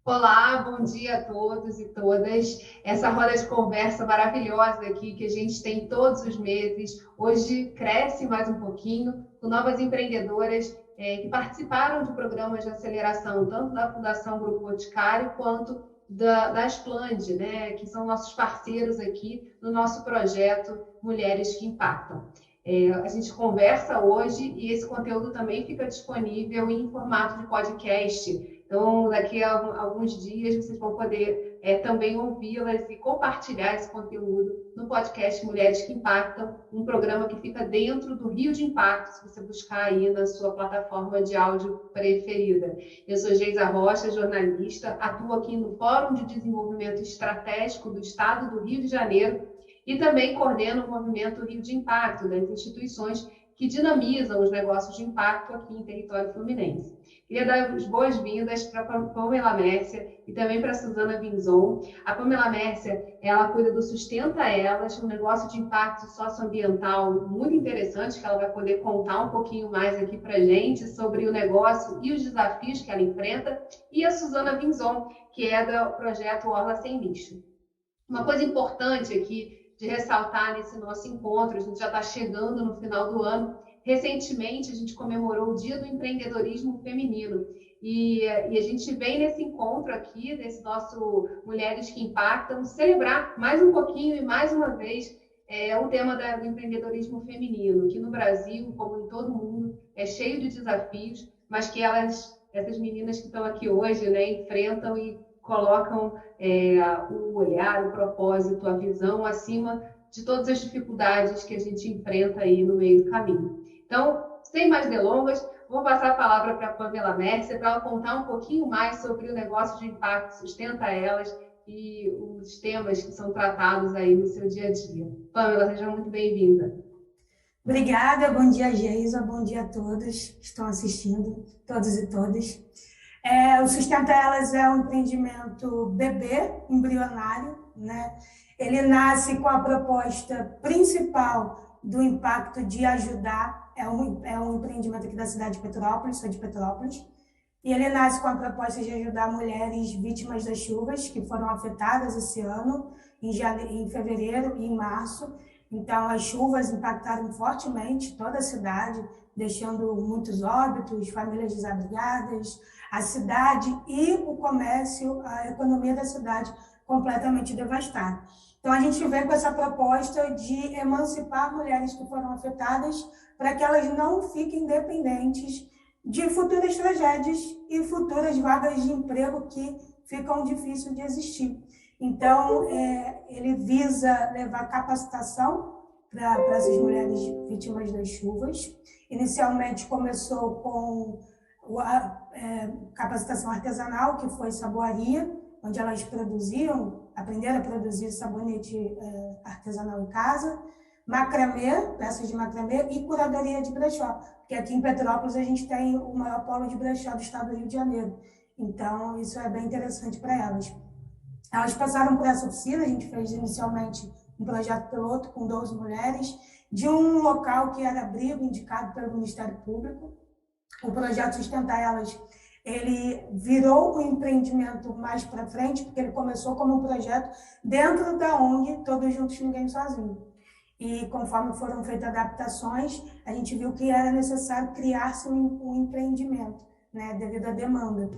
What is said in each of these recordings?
Olá, bom dia a todos e todas. Essa roda de conversa maravilhosa aqui que a gente tem todos os meses, hoje cresce mais um pouquinho com novas empreendedoras que participaram de programas de aceleração, tanto da Fundação Grupo Boticário quanto da Splend, né, que são nossos parceiros aqui no nosso projeto Mulheres que Impactam. A gente conversa hoje e esse conteúdo também fica disponível em formato de podcast. Então, daqui a alguns dias, vocês vão poder também ouvi-las e compartilhar esse conteúdo no podcast Mulheres que Impactam, um programa que fica dentro do Rio de Impacto, se você buscar aí na sua plataforma de áudio preferida. Eu sou Geisa Rocha, jornalista, atuo aqui no Fórum de Desenvolvimento Estratégico do Estado do Rio de Janeiro e também coordeno o movimento Rio de Impacto, das instituições que dinamizam os negócios de impacto aqui em território fluminense. Queria dar as boas-vindas para a Pamela Mércia e também para a Suzana Vinzon. A Pamela Mércia, ela cuida do Sustenta Elas, um negócio de impacto socioambiental muito interessante, que ela vai poder contar um pouquinho mais aqui para a gente sobre o negócio e os desafios que ela enfrenta. E a Suzana Vinzon, que é do projeto Orla Sem Lixo. Uma coisa importante aqui de ressaltar nesse nosso encontro, a gente já está chegando no final do ano. Recentemente, a gente comemorou o Dia do Empreendedorismo Feminino e a gente vem nesse encontro aqui, desse nosso Mulheres que Impactam, celebrar mais um pouquinho e mais uma vez o tema do empreendedorismo feminino, que no Brasil, como em todo mundo, é cheio de desafios, mas que essas meninas que estão aqui hoje, né, enfrentam e colocam o olhar, o propósito, a visão acima de todas as dificuldades que a gente enfrenta aí no meio do caminho. Então, sem mais delongas, vou passar a palavra para a Pamela Mércia para ela contar um pouquinho mais sobre o negócio de impacto Sustenta Elas e os temas que são tratados aí no seu dia a dia. Pamela, seja muito bem-vinda. Obrigada, bom dia, Geisa, bom dia a todos que estão assistindo, todos e todas. O Sustenta Elas é um empreendimento bebê, embrionário, né? Ele nasce com a proposta principal do impacto de ajudar, é um empreendimento aqui da cidade de Petrópolis, sou de Petrópolis, e ele nasce com a proposta de ajudar mulheres vítimas das chuvas que foram afetadas esse ano, em fevereiro e em março. Então, as chuvas impactaram fortemente toda a cidade, deixando muitos óbitos, famílias desabrigadas, a cidade e o comércio, a economia da cidade completamente devastada. Então, a gente vem com essa proposta de emancipar mulheres que foram afetadas para que elas não fiquem dependentes de futuras tragédias e futuras vagas de emprego que ficam difíceis de existir. Então, ele visa levar capacitação para essas mulheres vítimas das chuvas. Inicialmente começou com capacitação artesanal, que foi saboaria, onde elas aprenderam a produzir sabonete artesanal em casa, macramê, peças de macramê e curadoria de brechó, porque aqui em Petrópolis a gente tem o maior polo de brechó do estado do Rio de Janeiro. Então, isso é bem interessante para elas. Elas passaram por essa oficina, a gente fez inicialmente um projeto piloto com 12 mulheres, de um local que era abrigo indicado pelo Ministério Público. O projeto Sustenta Elas, ele virou um empreendimento mais para frente, porque ele começou como um projeto dentro da ONG Todos Juntos Ninguém Sozinho. E conforme foram feitas adaptações, a gente viu que era necessário criar-se um empreendimento, né, devido à demanda.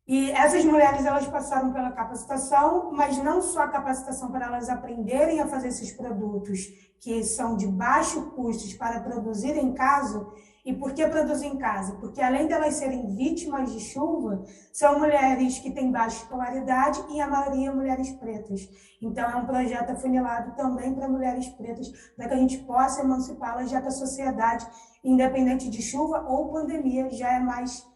E essas mulheres, elas passaram pela capacitação, mas não só a capacitação para elas aprenderem a fazer esses produtos que são de baixo custo para produzir em casa. E por que produzir em casa? Porque além de elas serem vítimas de chuva, são mulheres que têm baixa escolaridade e a maioria mulheres pretas. Então é um projeto afunilado também para mulheres pretas, para que a gente possa emancipá-las, já que a sociedade, independente de chuva ou pandemia, já é mais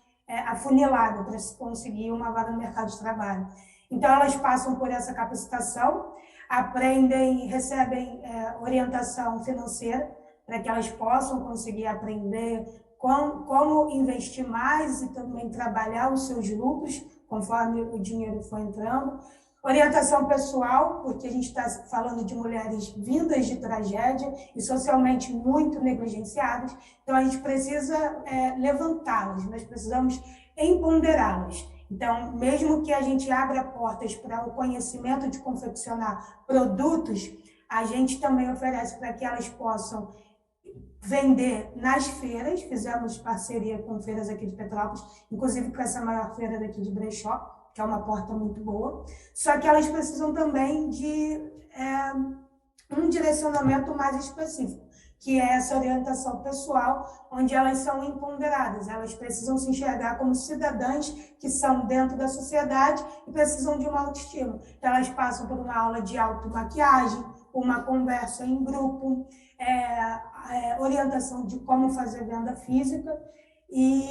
afunilada para se conseguir uma vaga no mercado de trabalho. Então, elas passam por essa capacitação, aprendem, recebem orientação financeira para que elas possam conseguir aprender como investir mais e também trabalhar os seus lucros conforme o dinheiro for entrando. Orientação pessoal, porque a gente está falando de mulheres vindas de tragédia e socialmente muito negligenciadas, então a gente precisa levantá-las, nós precisamos empoderá-las. Então, mesmo que a gente abra portas para o conhecimento de confeccionar produtos, a gente também oferece para que elas possam vender nas feiras. Fizemos parceria com feiras aqui de Petrópolis, inclusive com essa maior feira daqui de Brechó, que é uma porta muito boa. Só que elas precisam também de um direcionamento mais específico, que é essa orientação pessoal, onde elas são empoderadas. Elas precisam se enxergar como cidadãs que são dentro da sociedade e precisam de uma autoestima. Então, elas passam por uma aula de automaquiagem, uma conversa em grupo, orientação de como fazer venda física. E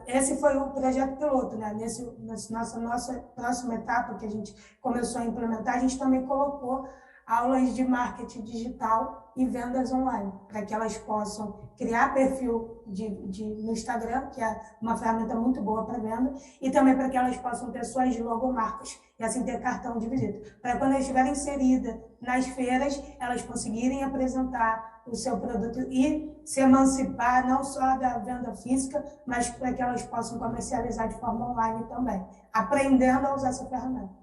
esse foi o projeto piloto, né? Nossa próxima etapa que a gente começou a implementar, a gente também colocou aulas de marketing digital e vendas online, para que elas possam criar perfil no Instagram, que é uma ferramenta muito boa para venda, e também para que elas possam ter suas logomarcas, e assim ter cartão de visita, para quando elas estiverem inseridas nas feiras, elas conseguirem apresentar o seu produto e se emancipar não só da venda física, mas para que elas possam comercializar de forma online também, aprendendo a usar essa ferramenta.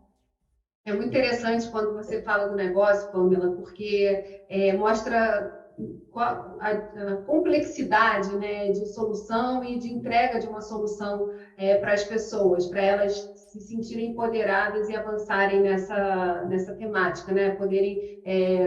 É muito interessante quando você fala do negócio, Pamela, porque mostra a complexidade, né, de solução e de entrega de uma solução para as pessoas, para elas se sentirem empoderadas e avançarem nessa temática, né, poderem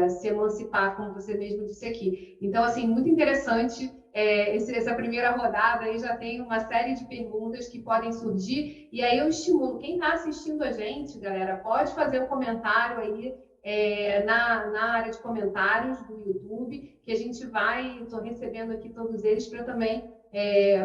se emancipar, como você mesmo disse aqui. Então, assim, muito interessante. Essa primeira rodada aí já tem uma série de perguntas que podem surgir, e aí eu estimulo quem está assistindo a gente, galera, pode fazer um comentário aí na área de comentários do YouTube, que a gente vai, estou recebendo aqui todos eles para também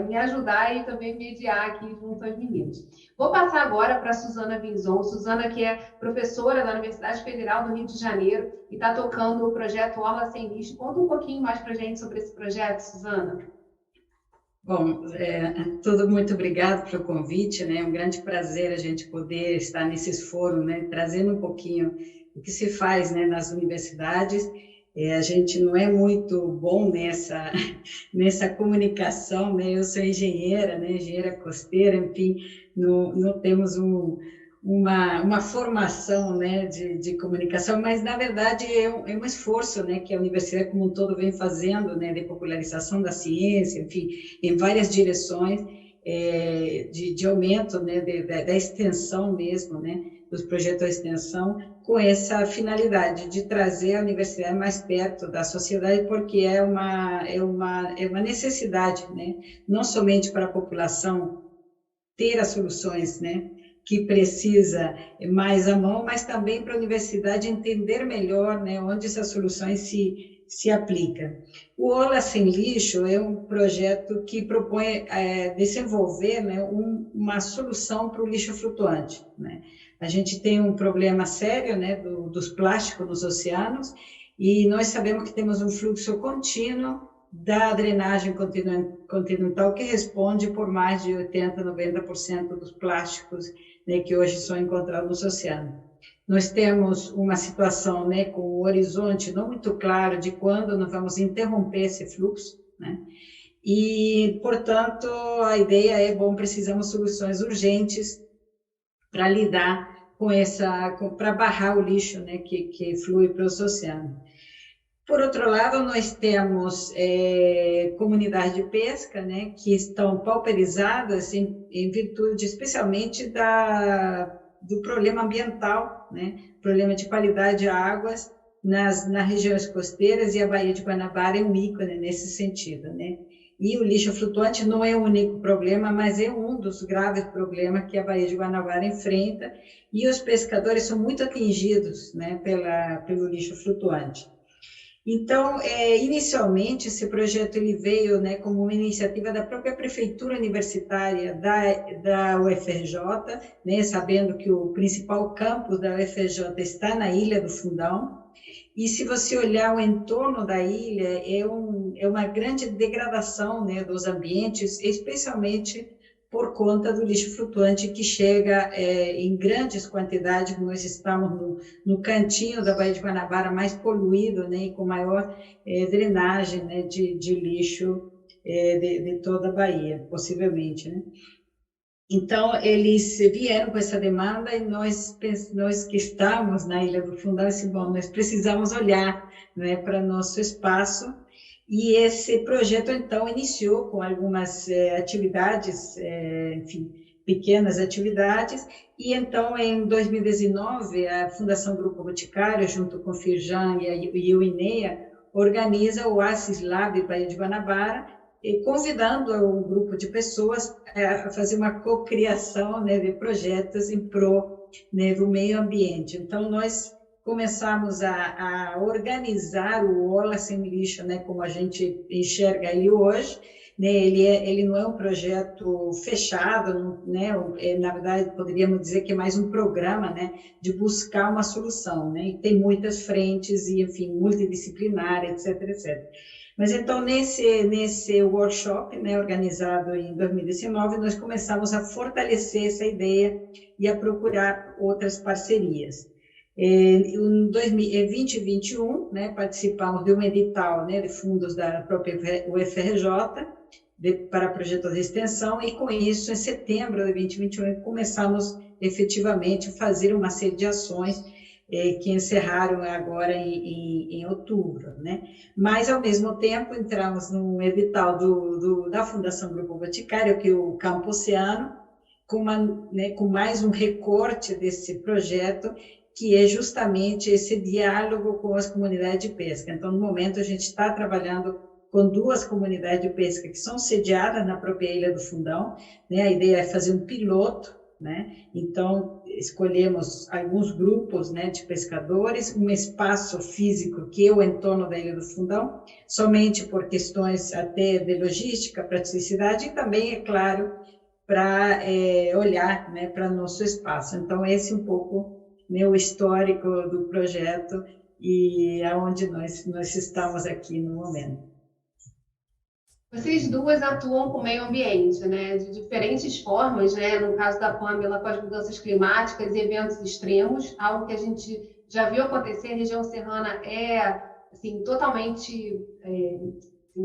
me ajudar e também mediar aqui junto às meninas. Vou passar agora para a Suzana Vinzon. Suzana, que é professora da Universidade Federal do Rio de Janeiro e está tocando o projeto Orla Sem Lixo. Conta um pouquinho mais para a gente sobre esse projeto, Suzana. Bom, tudo muito obrigado pelo convite, né? É um grande prazer a gente poder estar nesses fóruns, né? Trazendo um pouquinho o que se faz, né, nas universidades. A gente não é muito bom nessa comunicação, né? Eu sou engenheira, né? Engenheira costeira, enfim, não temos uma formação, né, de comunicação, mas na verdade é um esforço, né, que a universidade como um todo vem fazendo, né, de popularização da ciência, enfim, em várias direções, de aumento, né, da extensão mesmo, né, dos projetos de extensão, com essa finalidade de trazer a universidade mais perto da sociedade, porque é uma necessidade, né, não somente para a população ter as soluções, né, que precisa mais à mão, mas também para a universidade entender melhor, né, onde essas soluções se aplicam. O Orla Sem Lixo é um projeto que propõe desenvolver, né, uma solução para o lixo flutuante, né. A gente tem um problema sério, né, dos plásticos nos oceanos, e nós sabemos que temos um fluxo contínuo da drenagem continental, que responde por mais de 80%, 90% dos plásticos, né, que hoje são encontrados nos oceanos. Nós temos uma situação, né, com o horizonte não muito claro de quando nós vamos interromper esse fluxo, né, e, portanto, a ideia é, precisamos de soluções urgentes para lidar para barrar o lixo, né, que flui para os oceanos. Por outro lado, nós temos comunidades de pesca, né, que estão pauperizadas em virtude especialmente do problema ambiental, né, problema de qualidade de águas nas regiões costeiras, e a Baía de Guanabara é um ícone nesse sentido, né. E o lixo flutuante não é o único problema, mas é um dos graves problemas que a Baía de Guanabara enfrenta, e os pescadores são muito atingidos, né, pelo lixo flutuante. Então, inicialmente, esse projeto ele veio, né, como uma iniciativa da própria prefeitura universitária da UFRJ, né, sabendo que o principal campus da UFRJ está na Ilha do Fundão, e se você olhar o entorno da ilha, é uma grande degradação, né, dos ambientes, especialmente por conta do lixo flutuante que chega em grandes quantidades. Nós estamos no cantinho da Baía de Guanabara mais poluído, né, e com maior drenagem, né, de lixo de toda a Bahia, possivelmente, né? Então, eles vieram com essa demanda e nós que estamos na Ilha do Fundão, bom, nós precisamos olhar, né, para nosso espaço. E esse projeto, então, iniciou com algumas atividades, enfim, pequenas atividades, e então, em 2019, a Fundação Grupo Boticário, junto com o Firjan e o INEA, organiza o Oasis Lab Baía de Guanabara, convidando um grupo de pessoas a fazer uma cocriação, né, de projetos em prol, né, do meio ambiente. Então, nós começamos a organizar o Ola Sem Lixo, né, como a gente enxerga ele hoje, né, ele não é um projeto fechado, né, na verdade, poderíamos dizer que é mais um programa, né, de buscar uma solução, né, e tem muitas frentes, e, enfim, multidisciplinar, etc, etc. Mas, então, nesse workshop, né, organizado em 2019, nós começamos a fortalecer essa ideia e a procurar outras parcerias. Em 2021, né, participamos de um edital, né, de fundos da própria UFRJ para projetos de extensão, e com isso, em setembro de 2021, começamos efetivamente a fazer uma série de ações que encerraram agora em outubro, né? Mas, ao mesmo tempo, entramos num edital da Fundação Grupo Boticário, que é o Campo Oceano, com mais um recorte desse projeto, que é justamente esse diálogo com as comunidades de pesca. Então, no momento, a gente está trabalhando com 2 comunidades de pesca que são sediadas na própria Ilha do Fundão, né? A ideia é fazer um piloto, né? Então, escolhemos alguns grupos, né, de pescadores, um espaço físico que é o entorno da Ilha do Fundão, somente por questões até de logística, praticidade, e também, é claro, para olhar, né, para nosso espaço. Então, esse é um pouco, né, o histórico do projeto e aonde nós estamos aqui no momento. Vocês duas atuam com o meio ambiente, né, de diferentes formas, né, no caso da Pamela, com as mudanças climáticas e eventos extremos, algo que a gente já viu acontecer. A região serrana é, assim, totalmente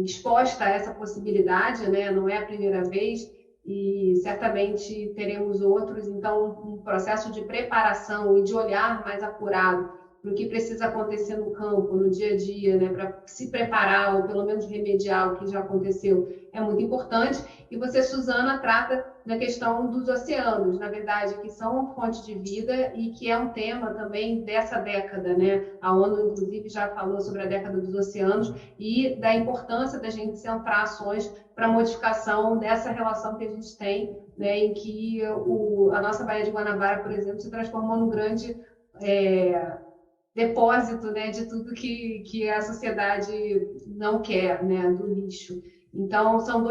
exposta a essa possibilidade, né, não é a primeira vez, e certamente teremos outros. Então, um processo de preparação e de olhar mais apurado para o que precisa acontecer no campo, no dia a dia, né, para se preparar ou pelo menos remediar o que já aconteceu, é muito importante. E você, Suzana, trata da questão dos oceanos, na verdade, que são fonte de vida e que é um tema também dessa década, né? A ONU, inclusive, já falou sobre a década dos oceanos e da importância da gente centrar ações para modificação dessa relação que a gente tem, né, em que a nossa Baía de Guanabara, por exemplo, se transformou num grande depósito, né, de tudo que a sociedade não quer, né, do lixo. Então, são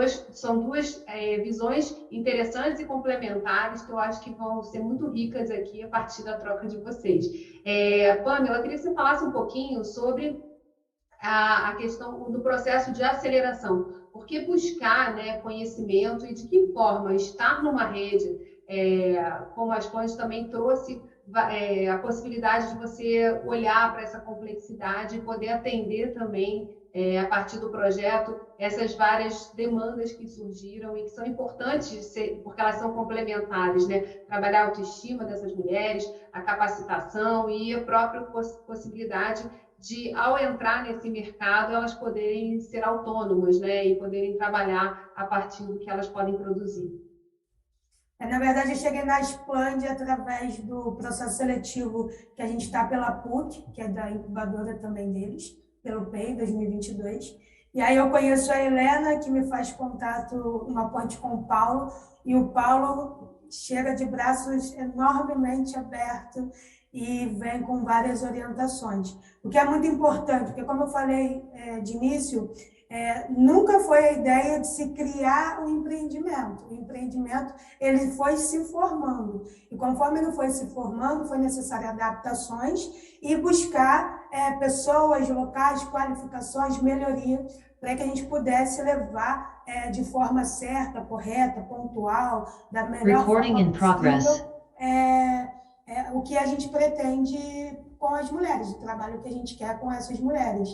duas visões interessantes e complementares que eu acho que vão ser muito ricas aqui a partir da troca de vocês. Pamela, eu queria que você falasse um pouquinho sobre a questão do processo de aceleração. Por que buscar, né, conhecimento e de que forma estar numa rede, como a Asponte também trouxe, a possibilidade de você olhar para essa complexidade e poder atender também, a partir do projeto, essas várias demandas que surgiram e que são importantes, porque elas são complementares, né? Trabalhar a autoestima dessas mulheres, a capacitação e a própria possibilidade de, ao entrar nesse mercado, elas poderem ser autônomas, né? E poderem trabalhar a partir do que elas podem produzir. Na verdade, eu cheguei na Asplande através do processo seletivo que a gente está pela PUC, que é da incubadora também deles, pelo PEI 2022. E aí eu conheço a Helena, que me faz contato, uma ponte com o Paulo, e o Paulo chega de braços enormemente abertos e vem com várias orientações. O que é muito importante, porque, como eu falei de início, nunca foi a ideia de se criar um empreendimento. O empreendimento, ele foi se formando. E conforme ele foi se formando, foi necessário adaptações e buscar pessoas, locais, qualificações, melhorias, para que a gente pudesse levar de forma certa, correta, pontual, da melhor forma possível, o que a gente pretende com as mulheres, o trabalho que a gente quer com essas mulheres.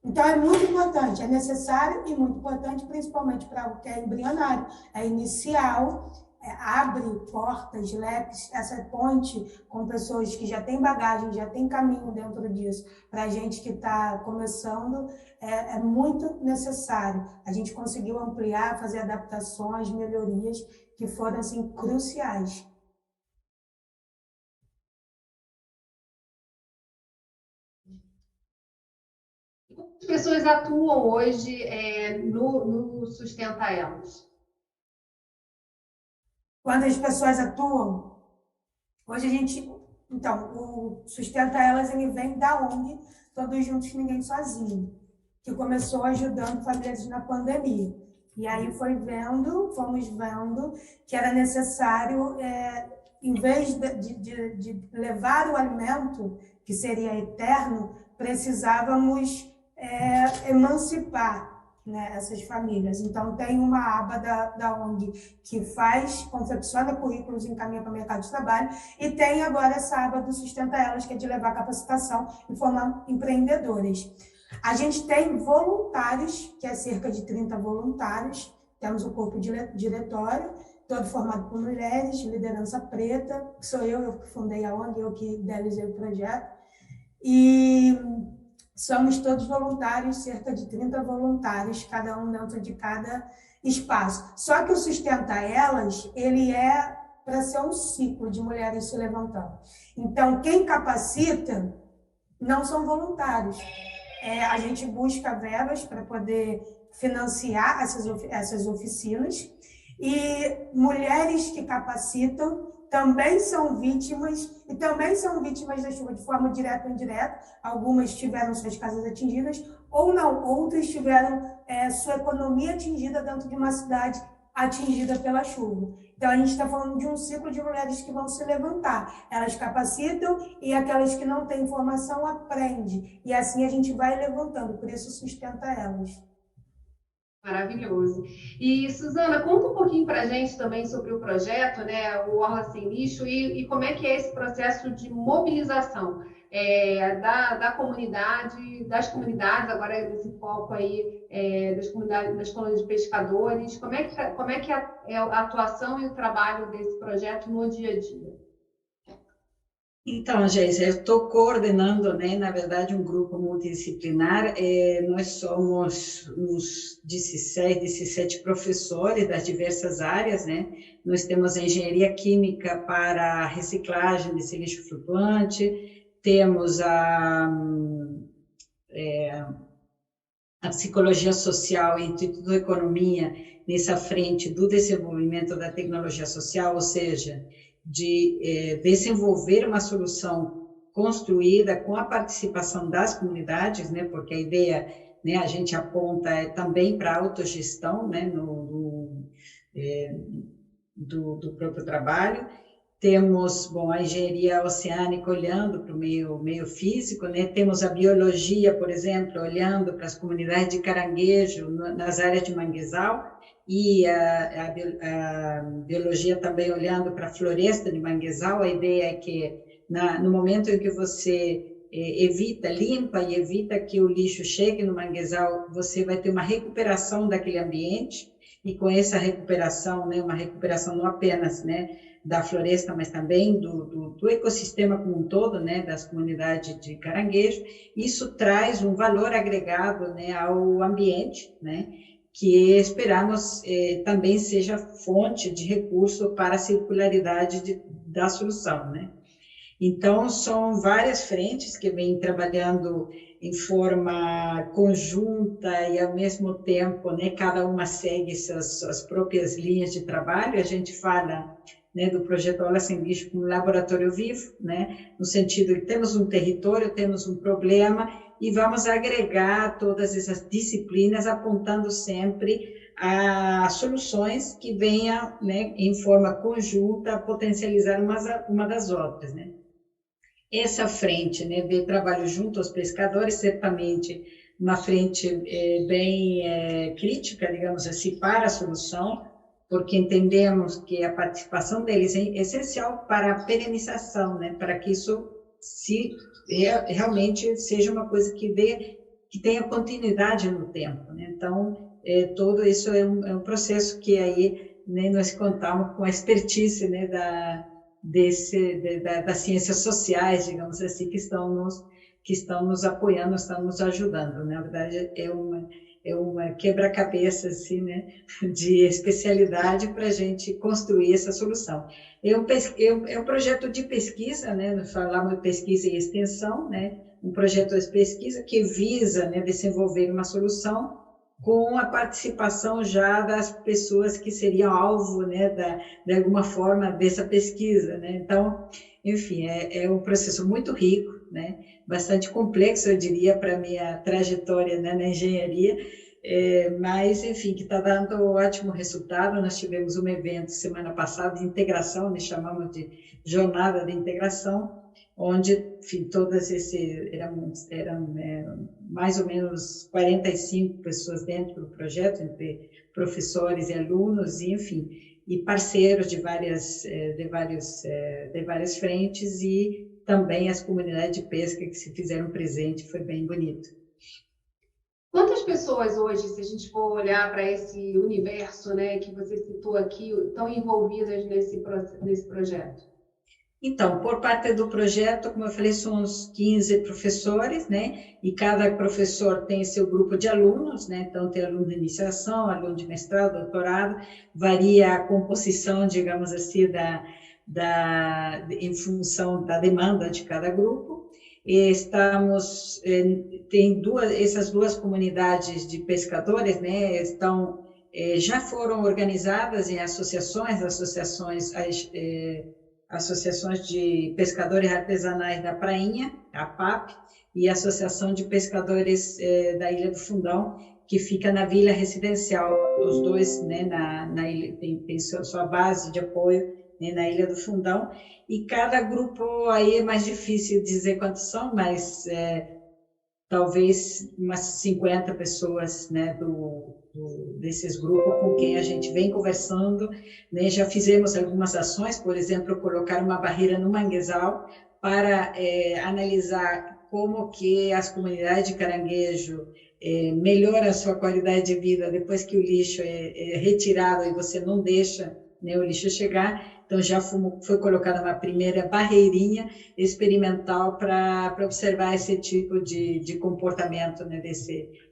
Então, é muito importante, é necessário e muito importante, principalmente para o que é embrionário, é inicial, abre portas, leques, essa ponte com pessoas que já têm bagagem, já têm caminho dentro disso, para a gente que está começando, é muito necessário. A gente conseguiu ampliar, fazer adaptações, melhorias que foram assim, cruciais. As pessoas atuam hoje no Sustenta Elas? Quando as pessoas atuam, hoje a gente... Então, o Sustenta Elas, ele vem da ONG Todos Juntos, Ninguém Sozinho, que começou ajudando famílias na pandemia. E aí fomos vendo que era necessário, em vez de levar o alimento, que seria eterno, precisávamos emancipar, né, essas famílias. Então, tem uma aba da ONG que confecciona currículos e encaminha para o mercado de trabalho, e tem agora essa aba do Sustenta Elas, que é de levar capacitação e formar empreendedoras. A gente tem voluntários, que é cerca de 30 voluntários, temos o corpo diretório, todo formado por mulheres, liderança preta, que sou eu que fundei a ONG, eu que idealizei o projeto, e somos todos voluntários, cerca de 30 voluntários, cada um dentro de cada espaço. Só que o Sustenta Elas, ele é para ser um ciclo de mulheres se levantando. Então, quem capacita não são voluntários. A gente busca verbas para poder financiar essas oficinas, e mulheres que capacitam também são vítimas, e também são vítimas da chuva de forma direta ou indireta. Algumas tiveram suas casas atingidas, ou não, outras tiveram sua economia atingida dentro de uma cidade atingida pela chuva. Então, a gente está falando de um ciclo de mulheres que vão se levantar. Elas capacitam, e aquelas que não têm informação aprendem. E assim a gente vai levantando, por isso Sustenta Elas. Maravilhoso. E, Suzana, conta um pouquinho para a gente também sobre o projeto, né, o Orla Sem Lixo, e como é que é esse processo de mobilização das comunidades, agora esse foco aí das comunidades, das colônias de pescadores. Como é que é a atuação e o trabalho desse projeto no dia a dia? Então, Geisa, eu estou coordenando, né, na verdade, um grupo multidisciplinar. Nós somos uns 16, 17 professores das diversas áreas, né? Nós temos a engenharia química para reciclagem desse lixo flutuante, temos a psicologia social e Instituto de Economia nessa frente do desenvolvimento da tecnologia social, ou seja, de desenvolver uma solução construída com a participação das comunidades, né, porque a ideia, né, a gente aponta também para a autogestão, né, do próprio trabalho. Temos, bom, a engenharia oceânica olhando para o meio físico, né? Temos a biologia, por exemplo, olhando para as comunidades de caranguejo nas áreas de manguezal, e a biologia também olhando para a floresta de manguezal. A ideia é que no momento em que você limpa e evita que o lixo chegue no manguezal, você vai ter uma recuperação daquele ambiente, e com essa recuperação, né, uma recuperação não apenas, né, da floresta, mas também do ecossistema como um todo, né, das comunidades de caranguejo. Isso traz um valor agregado, né, ao ambiente, né, que esperamos também seja fonte de recurso para a circularidade da solução, né. Então, são várias frentes que vêm trabalhando em forma conjunta e, ao mesmo tempo, né, cada uma segue suas próprias linhas de trabalho. A gente fala, né, do projeto Orla Sem Lixo como laboratório vivo, né, no sentido de temos um território, temos um problema, e vamos agregar todas essas disciplinas, apontando sempre a soluções que venham, né, em forma conjunta, potencializar uma das outras, né. Essa frente, né, de trabalho junto aos pescadores, certamente uma frente bem crítica, digamos assim, para a solução, porque entendemos que a participação deles é essencial para a perenização, né, para que isso realmente seja uma coisa que tenha continuidade no tempo, né? Então, todo isso é um processo que aí né, nós contamos com a expertise, né, das ciências sociais, digamos assim, que estão nos apoiando, estão nos ajudando. Na verdade, é uma quebra-cabeça assim, né, de especialidade para a gente construir essa solução. É um projeto de pesquisa, né, nós falamos de pesquisa e extensão, né, um projeto de pesquisa que visa, né, desenvolver uma solução com a participação já das pessoas que seriam alvo, né, de alguma forma dessa pesquisa, né? Então, enfim, é um processo muito rico, né? Bastante complexo, eu diria, para a minha trajetória, né, na engenharia, mas, enfim, que está dando ótimo resultado. Nós tivemos um evento semana passada de integração, nós chamamos de Jornada de Integração, onde, enfim, todas eram mais ou menos 45 pessoas dentro do projeto, entre professores e alunos, e, enfim, e parceiros de várias frentes, e também as comunidades de pesca que se fizeram presente, foi bem bonito. Quantas pessoas hoje, se a gente for olhar para esse universo, né, que você citou aqui, estão envolvidas nesse projeto? Então, por parte do projeto, como eu falei, são uns 15 professores, né? E cada professor tem seu grupo de alunos, né? Então, tem aluno de iniciação, aluno de mestrado, doutorado, varia a composição, digamos assim, em função da demanda de cada grupo. E essas duas comunidades de pescadores, né? Já foram organizadas em associações de pescadores artesanais da Prainha, a APAP, e a Associação de Pescadores da Ilha do Fundão, que fica na Vila Residencial. Os dois, né, na ilha, tem sua base de apoio, né, na Ilha do Fundão, e cada grupo aí é mais difícil dizer quantos são, mas talvez umas 50 pessoas, né, desses grupos com quem a gente vem conversando, né? Já fizemos algumas ações, por exemplo, colocar uma barreira no manguezal para analisar como que as comunidades de caranguejo melhoram a sua qualidade de vida depois que o lixo é retirado e você não deixa, né, o lixo chegar. Então, já foi colocada uma primeira barreirinha experimental para observar esse tipo de comportamento, né,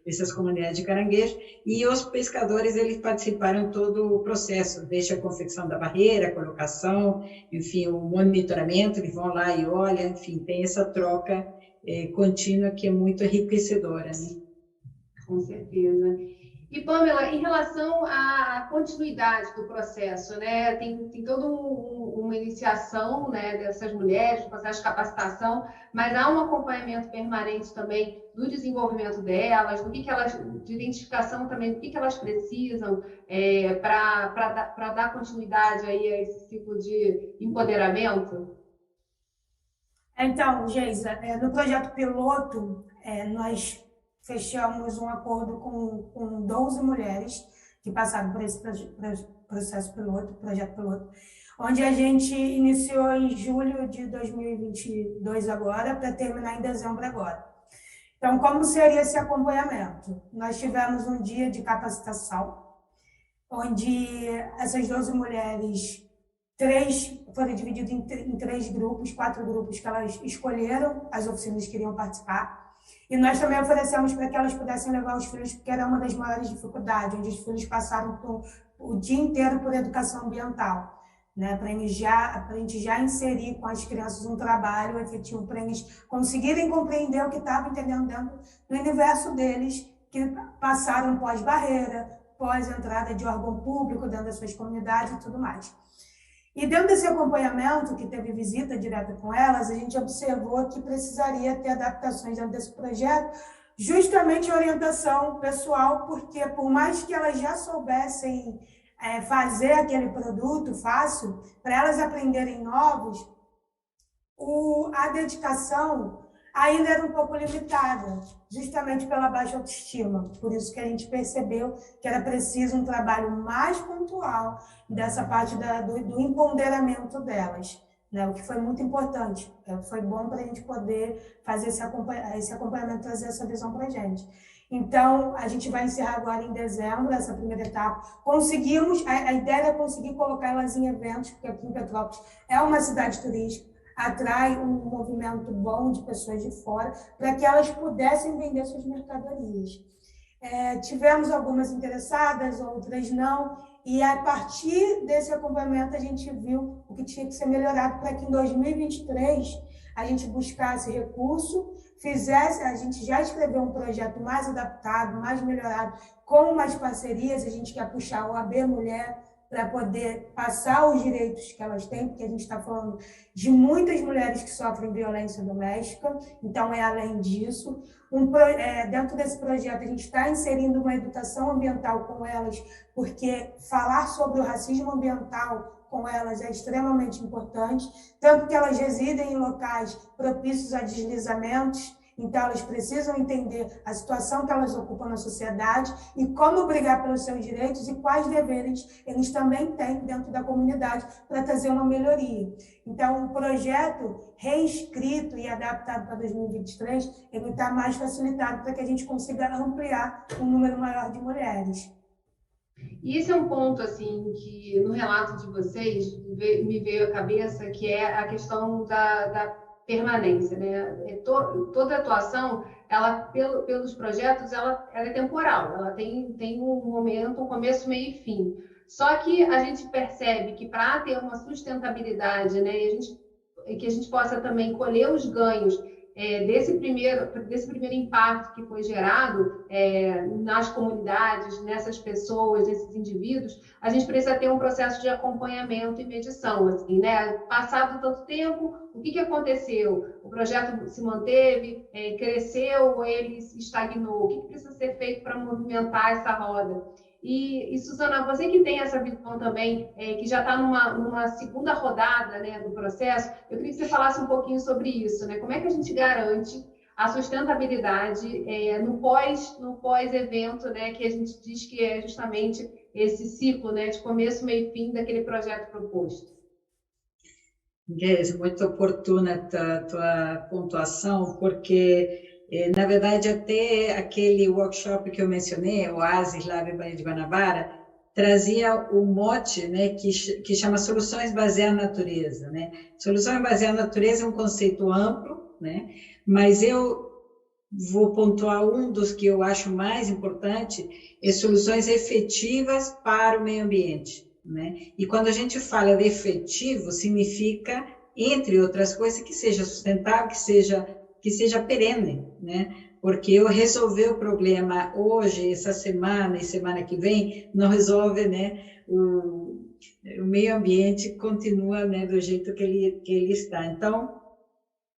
dessas comunidades de caranguejo. E os pescadores, eles participaram em todo o processo, desde a confecção da barreira, a colocação, enfim, o monitoramento, eles vão lá e olham, enfim, tem essa troca contínua que é muito enriquecedora, né? Com certeza. E, Pamela, em relação à continuidade do processo, né? Tem toda uma iniciação, né, dessas mulheres, um processo de capacitação, mas há um acompanhamento permanente também do desenvolvimento delas, de identificação também do que elas precisam para dar continuidade aí a esse ciclo de empoderamento? Então, Geisa, no projeto piloto, nós fechamos um acordo com 12 mulheres que passaram por esse processo piloto, projeto piloto, onde a gente iniciou em julho de 2022 agora, para terminar em dezembro agora. Então, como seria esse acompanhamento? Nós tivemos um dia de capacitação, onde essas 12 mulheres, 3 foram divididas em 3 grupos, 4 grupos que elas escolheram, as oficinas que queriam participar. E nós também oferecemos para que elas pudessem levar os filhos, porque era uma das maiores dificuldades, onde os filhos passaram o dia inteiro por educação ambiental, né? Para a gente já inserir com as crianças um trabalho efetivo, para eles conseguirem compreender o que estavam entendendo dentro do universo deles, que passaram pós-barreira, pós-entrada de órgão público dentro das suas comunidades e tudo mais. E dentro desse acompanhamento, que teve visita direta com elas, a gente observou que precisaria ter adaptações dentro desse projeto, justamente orientação pessoal, porque por mais que elas já soubessem fazer aquele produto fácil, para elas aprenderem novos, a dedicação ainda era um pouco limitada, justamente pela baixa autoestima. Por isso que a gente percebeu que era preciso um trabalho mais pontual dessa parte do empoderamento delas, né? O que foi muito importante. Foi bom para a gente poder fazer esse acompanhamento, trazer essa visão para a gente. Então, a gente vai encerrar agora em dezembro essa primeira etapa. A ideia é conseguir colocar elas em eventos, porque aqui em Petrópolis é uma cidade turística, atrai um movimento bom de pessoas de fora, para que elas pudessem vender suas mercadorias. Tivemos algumas interessadas, outras não, e a partir desse acompanhamento a gente viu o que tinha que ser melhorado para que em 2023 a gente buscasse recurso, a gente já escreveu um projeto mais adaptado, mais melhorado, com umas parcerias, a gente quer puxar o AB Mulher para poder passar os direitos que elas têm, porque a gente está falando de muitas mulheres que sofrem violência doméstica, então é além disso. Dentro desse projeto, a gente está inserindo uma educação ambiental com elas, porque falar sobre o racismo ambiental com elas é extremamente importante, tanto que elas residem em locais propícios a deslizamentos, então elas precisam entender a situação que elas ocupam na sociedade e como brigar pelos seus direitos e quais deveres eles também têm dentro da comunidade para trazer uma melhoria. Então, o projeto reescrito e adaptado para 2023, ele está mais facilitado para que a gente consiga ampliar um número maior de mulheres. E esse é um ponto, assim, que no relato de vocês me veio à cabeça, que é a questão da permanência, né? Toda atuação, ela, pelos projetos, ela é temporal, ela tem um momento, um começo, meio e fim. Só que a gente percebe que para ter uma sustentabilidade, né, e que a gente possa também colher os ganhos desse primeiro impacto que foi gerado nas comunidades, nessas pessoas, nesses indivíduos, a gente precisa ter um processo de acompanhamento e medição, assim, né? Passado tanto tempo, o que aconteceu? O projeto se manteve, cresceu ou ele estagnou? O que precisa ser feito para movimentar essa roda? E Suzana, você que tem essa visão também, que já está numa segunda rodada, né, do processo, eu queria que você falasse um pouquinho sobre isso, né? Como é que a gente garante a sustentabilidade no pós-evento, né, que a gente diz que é justamente esse ciclo, né, de começo, meio e fim daquele projeto proposto? Guedes, muito oportuna a tua pontuação, porque na verdade, até aquele workshop que eu mencionei, o Oasis lá em Baía de Guanabara, trazia o mote, né, que chama Soluções Baseadas na Natureza, né? Soluções Baseadas na Natureza é um conceito amplo, né? Mas eu vou pontuar um dos que eu acho mais importante, é soluções efetivas para o meio ambiente, né? E quando a gente fala de efetivo, significa, entre outras coisas, que seja sustentável, que seja perene, né? Porque eu resolver o problema hoje, essa semana e semana que vem, não resolve, né? O meio ambiente continua, né, do jeito que ele está. Então,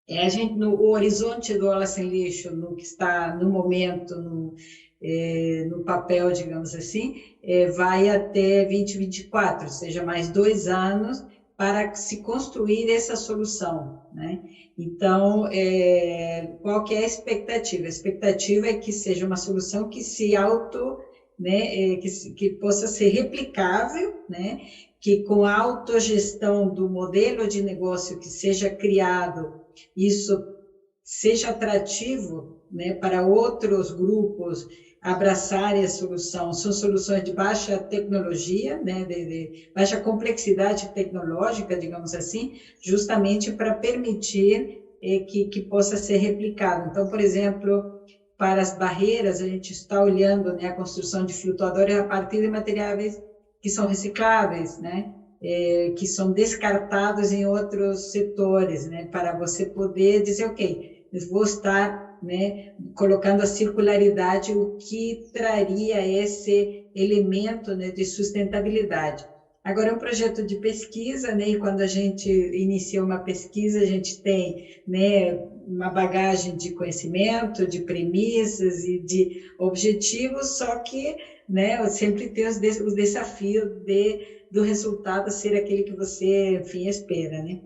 a gente, no horizonte do Aula Sem Lixo, no que está no momento, no papel, digamos assim, vai até 2024, ou seja, mais 2 anos, para se construir essa solução, né? Então, qual que é a expectativa? A expectativa é que seja uma solução que se né, que possa ser replicável, né? Que com a autogestão do modelo de negócio que seja criado, isso seja atrativo, né, para outros grupos abraçarem a solução. São soluções de baixa tecnologia, né, de baixa complexidade tecnológica, digamos assim, justamente para permitir que possa ser replicado. Então, por exemplo, para as barreiras, a gente está olhando, né, a construção de flutuadores a partir de materiais que são recicláveis, né, que são descartados em outros setores, né, para você poder dizer, ok, eu vou estar, né, colocando a circularidade, o que traria esse elemento, né, de sustentabilidade. Agora, é um projeto de pesquisa, né, e quando a gente inicia uma pesquisa, a gente tem, né, uma bagagem de conhecimento, de premissas e de objetivos, só que, né, sempre tem os desafios do resultado ser aquele que você, enfim, espera, né,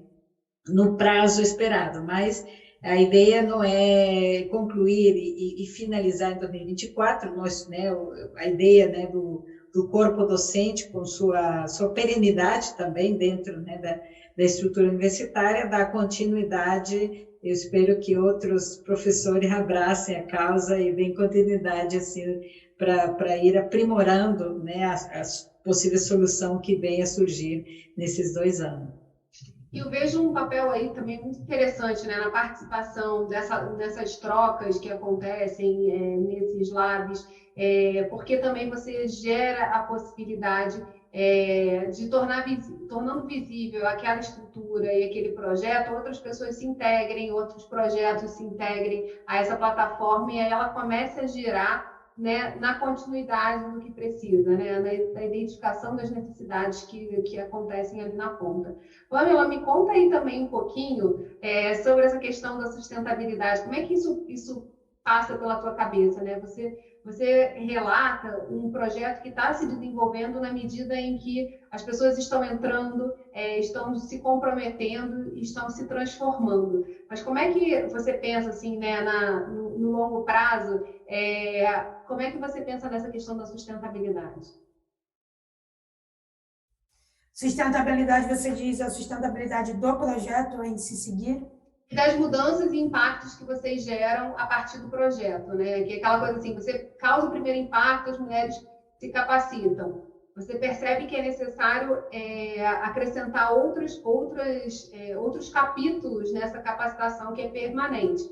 no prazo esperado, mas a ideia não é concluir e finalizar em 2024, né, a ideia, né, do corpo docente com sua perenidade também dentro, né, da estrutura universitária, dar continuidade eu espero que outros professores abracem a causa e deem continuidade assim, para ir aprimorando, né, a possível solução que venha a surgir nesses 2 anos. E eu vejo um papel aí também muito interessante, né, na participação nessas trocas que acontecem nesses labs, porque também você gera a possibilidade de tornando visível aquela estrutura e aquele projeto, outras pessoas se integrem, outros projetos se integrem a essa plataforma e aí ela começa a girar, né, na continuidade do que precisa, né, na identificação das necessidades que acontecem ali na ponta. Pamela, me conta aí também um pouquinho sobre essa questão da sustentabilidade. Como é que isso passa pela tua cabeça, né? Você relata um projeto que está se desenvolvendo na medida em que as pessoas estão entrando, estão se comprometendo, estão se transformando. Mas como é que você pensa assim, né, no longo prazo? Como é que você pensa nessa questão da sustentabilidade? Sustentabilidade, você diz a sustentabilidade do projeto em se seguir? Das mudanças e impactos que vocês geram a partir do projeto, né? Que é aquela coisa assim, você causa o primeiro impacto, as mulheres se capacitam. Você percebe que é necessário acrescentar outros capítulos nessa capacitação que é permanente.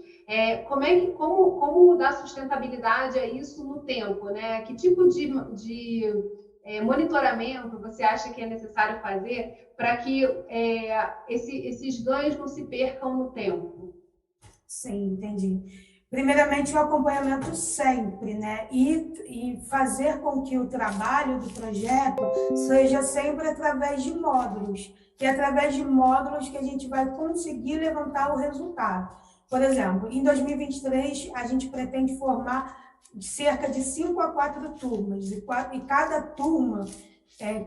Como dar sustentabilidade a isso no tempo, né? Que tipo de monitoramento você acha que é necessário fazer para que esses ganhos não se percam no tempo? Sim, entendi. Primeiramente, o acompanhamento sempre, né? E fazer com que o trabalho do projeto seja sempre através de módulos. E através de módulos que a gente vai conseguir levantar o resultado. Por exemplo, em 2023, a gente pretende formar cerca de 5 a 4 turmas. E cada turma,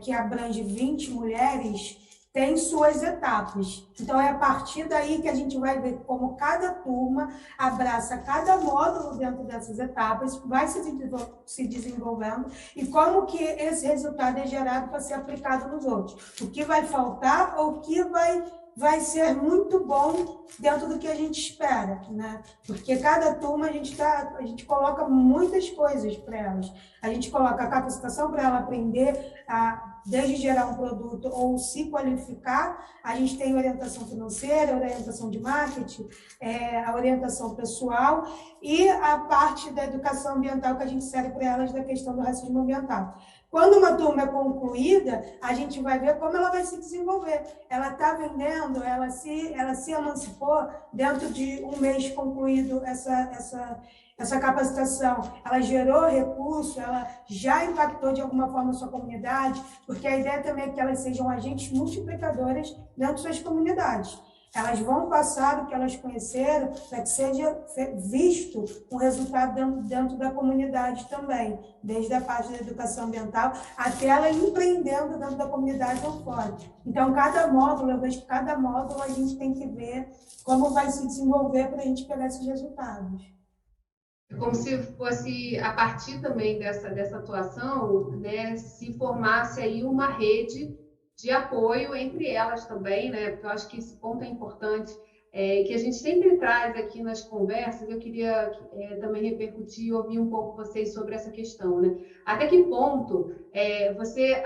que abrange 20 mulheres, tem suas etapas. Então, é a partir daí que a gente vai ver como cada turma abraça cada módulo dentro dessas etapas, vai se desenvolvendo e como que esse resultado é gerado para ser aplicado nos outros. O que vai faltar ou o que vai ser muito bom dentro do que a gente espera, né? Porque cada turma a gente coloca muitas coisas para elas. A gente coloca a capacitação para ela aprender desde gerar um produto ou se qualificar. A gente tem orientação financeira, orientação de marketing, a orientação pessoal e a parte da educação ambiental que a gente serve para elas da questão do racismo ambiental. Quando uma turma é concluída, a gente vai ver como ela vai se desenvolver. Ela está vendendo, ela se emancipou dentro de um mês concluído essa capacitação. Ela gerou recurso, ela já impactou de alguma forma a sua comunidade, porque a ideia também é que elas sejam agentes multiplicadores dentro de suas comunidades. Elas vão passar o que elas conheceram para que seja visto um resultado dentro da comunidade também, desde a parte da educação ambiental até ela empreendendo dentro da comunidade ou fora. Então, cada módulo, eu vejo que cada módulo a gente tem que ver como vai se desenvolver para a gente pegar esses resultados. Como se fosse, a partir também dessa atuação, né, se formasse aí uma rede de apoio entre elas também, né? Porque eu acho que esse ponto é importante, que a gente sempre traz aqui nas conversas. Eu queria também repercutir e ouvir um pouco vocês sobre essa questão, né? Até que ponto você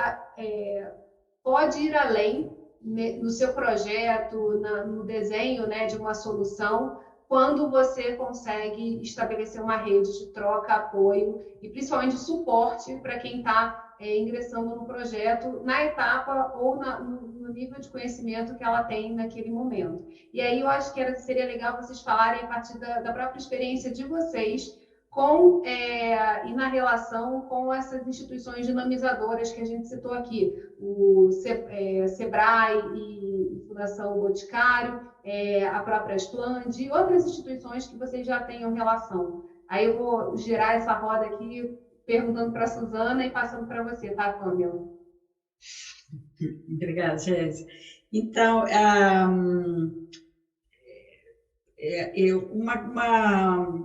pode ir além, né, no seu projeto, no desenho, né, de uma solução, quando você consegue estabelecer uma rede de troca, apoio e principalmente suporte para quem está ingressando no projeto na etapa ou no nível de conhecimento que ela tem naquele momento. E aí eu acho que seria legal vocês falarem a partir da própria experiência de vocês e na relação com essas instituições dinamizadoras que a gente citou aqui, o Sebrae e Fundação Boticário, a própria Asplund e outras instituições que vocês já tenham relação. Aí eu vou girar essa roda aqui perguntando para a Suzana e passando para você, tá, Pamela? Obrigada, Jéssica. Então,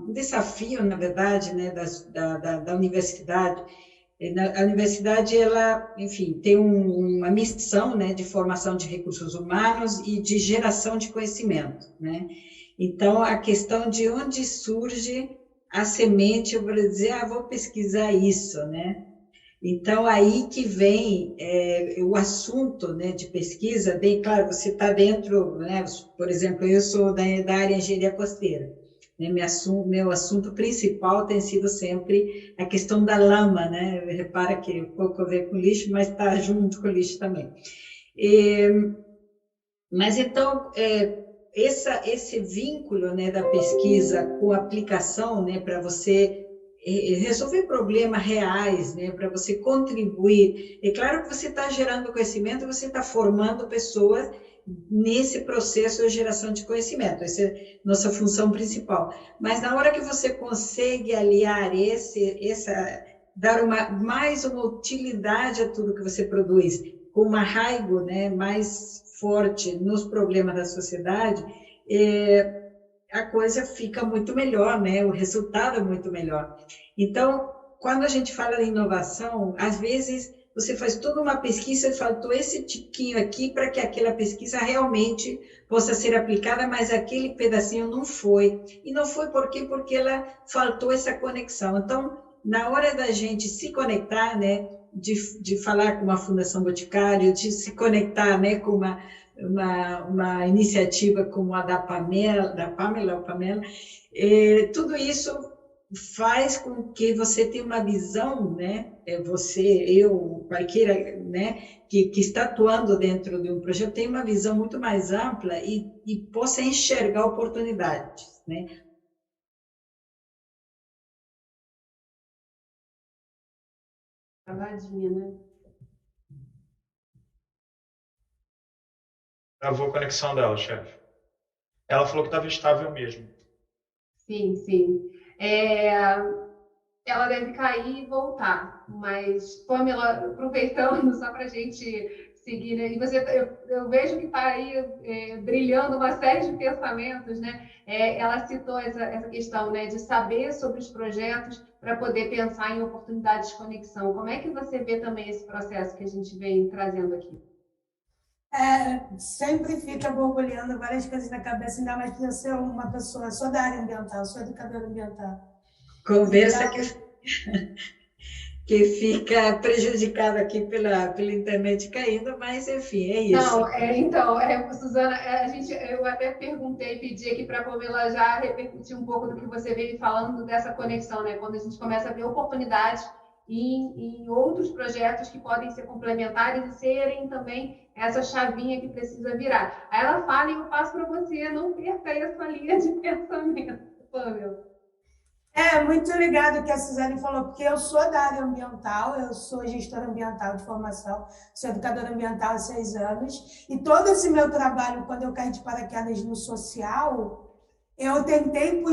um desafio, na verdade, né, da universidade. A universidade, ela, enfim, tem uma missão, né, de formação de recursos humanos e de geração de conhecimento, né? Então, a questão de onde surge a semente, eu vou dizer, vou pesquisar isso, né? Então, aí que vem o assunto, né, de pesquisa, bem claro, você está dentro, né, por exemplo, eu sou da área de engenharia costeira, né, meu assunto principal tem sido sempre a questão da lama, né, repara que pouco a ver com lixo, mas está junto com o lixo também. Mas então, esse vínculo, né, da pesquisa com a aplicação, né, para você resolver problemas reais, né, para você contribuir. É claro que você está gerando conhecimento, você está formando pessoas nesse processo de geração de conhecimento. Essa é a nossa função principal. Mas na hora que você consegue aliar dar mais uma utilidade a tudo que você produz, com um arraigo, né, mais forte nos problemas da sociedade, a coisa fica muito melhor, né? O resultado é muito melhor. Então, quando a gente fala de inovação, às vezes você faz toda uma pesquisa e faltou esse tiquinho aqui para que aquela pesquisa realmente possa ser aplicada, mas aquele pedacinho não foi. E não foi por quê? Porque ela faltou essa conexão. Então, na hora da gente se conectar, né, de falar com uma Fundação Boticário, de se conectar, né, com uma iniciativa como a da Pamela, tudo isso faz com que você tenha uma visão, né, você, eu, qualquer, né, que está atuando dentro de um projeto, tenha uma visão muito mais ampla e possa enxergar oportunidades, né. Travadinha, né? Travou a conexão dela, chefe. Ela falou que estava estável mesmo. Sim, sim. Ela deve cair e voltar, mas, Pamela, aproveitando só para a gente seguir, né? E eu vejo que está aí brilhando uma série de pensamentos, né? Ela citou essa questão, né, de saber sobre os projetos para poder pensar em oportunidades de conexão. Como é que você vê também esse processo que a gente vem trazendo aqui? Sempre fica borbulhando várias coisas na cabeça, ainda mais que eu sou uma pessoa, sou da área ambiental, sou educadora ambiental. Conversa que fica prejudicada aqui pela internet caindo, mas enfim, é isso. Não, então, Suzana, eu até perguntei, pedi aqui para a Pamela já repercutir um pouco do que você veio falando dessa conexão, né? Quando a gente começa a ver oportunidades em outros projetos que podem ser complementares e serem também essa chavinha que precisa virar. Aí ela fala e eu passo para você, não perca aí a sua linha de pensamento, Pamela. Muito ligado o que a Suzane falou, porque eu sou da área ambiental, eu sou gestora ambiental de formação, sou educadora ambiental há 6 anos, e todo esse meu trabalho, quando eu caí de paraquedas no social, eu tentei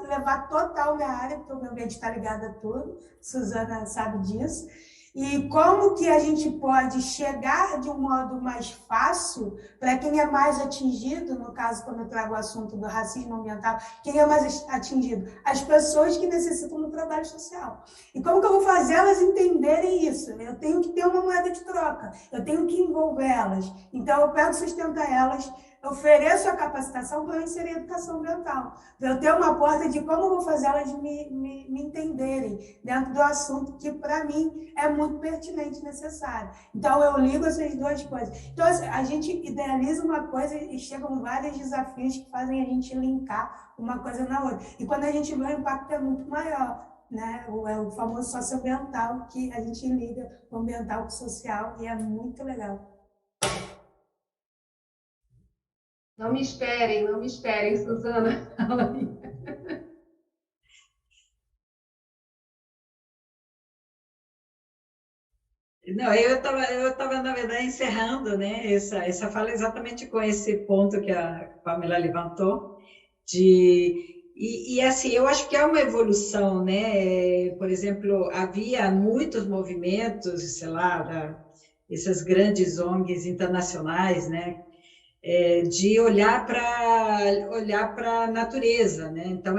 levar total minha área, porque o meu ambiente está ligado a tudo, Suzana sabe disso, e como que a gente pode chegar de um modo mais fácil para quem é mais atingido, no caso, quando eu trago o assunto do racismo ambiental, quem é mais atingido? As pessoas que necessitam do trabalho social. E como que eu vou fazer elas entenderem isso? Eu tenho que ter uma moeda de troca, eu tenho que envolver elas. Então, eu pego sustentar elas, ofereço a capacitação para eu inserir a educação ambiental, para eu ter uma porta de como eu vou fazer elas me entenderem dentro do assunto que, para mim, é muito pertinente e necessário. Então, eu ligo essas duas coisas. Então, a gente idealiza uma coisa e chegam vários desafios que fazem a gente linkar uma coisa na outra. E quando a gente vê, o impacto é muito maior, né? É o famoso socioambiental, que a gente liga o ambiental com o social, e é muito legal. Não me esperem, Suzana. Não, eu tava, na verdade, encerrando, né, essa fala exatamente com esse ponto que a Pamela levantou, assim, eu acho que é uma evolução, né, por exemplo, havia muitos movimentos, sei lá, essas grandes ONGs internacionais, né, de olhar para a natureza, né, então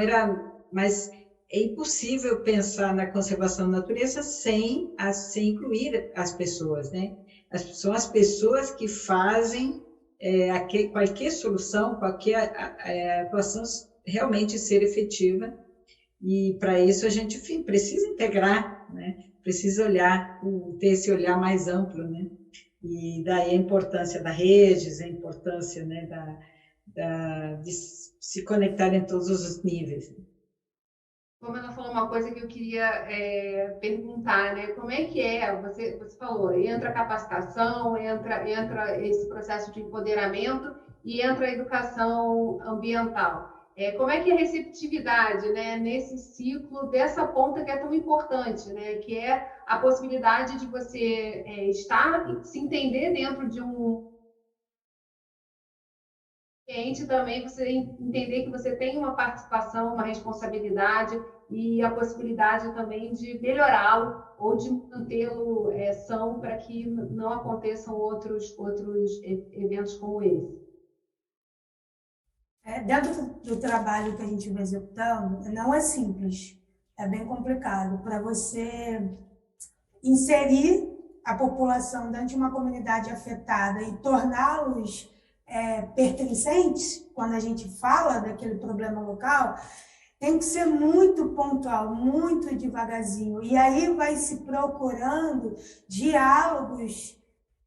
mas é impossível pensar na conservação da natureza sem incluir as pessoas, né? São as pessoas que fazem qualquer solução, qualquer atuação realmente ser efetiva. E para isso a gente, enfim, precisa integrar, né? Precisa olhar, ter esse olhar mais amplo, né? E daí a importância da redes, a importância, né, de se conectar em todos os níveis. Como ela falou uma coisa que eu queria perguntar, né? Como é que você falou, entra a capacitação, entra esse processo de empoderamento e entra a educação ambiental. Como é que é a receptividade, né, nesse ciclo dessa ponta que é tão importante, né? Que é a possibilidade de você se entender dentro de um ambiente, também você entender que você tem uma participação, uma responsabilidade e a possibilidade também de melhorá-lo ou de mantê-lo são para que não aconteçam outros eventos como esse. Dentro do trabalho que a gente vem executando, não é simples, é bem complicado para você inserir a população dentro de uma comunidade afetada e torná-los pertencentes, quando a gente fala daquele problema local, tem que ser muito pontual, muito devagarzinho. E aí vai se procurando diálogos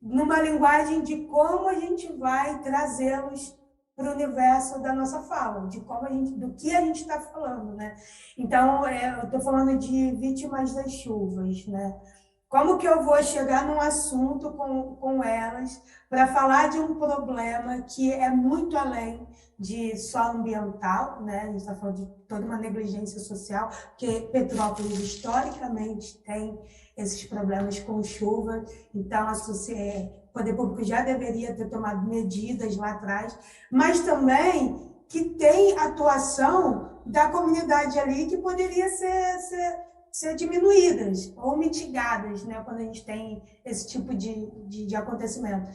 numa linguagem de como a gente vai trazê-los para o universo da nossa fala, do que a gente está falando, né? Então, eu estou falando de vítimas das chuvas, né? Como que eu vou chegar num assunto com elas para falar de um problema que é muito além de só ambiental, né? A gente está falando de toda uma negligência social, porque Petrópolis historicamente tem esses problemas com chuva, então o poder público já deveria ter tomado medidas lá atrás, mas também que tem atuação da comunidade ali que poderia ser diminuídas ou mitigadas, né, quando a gente tem esse tipo de acontecimento.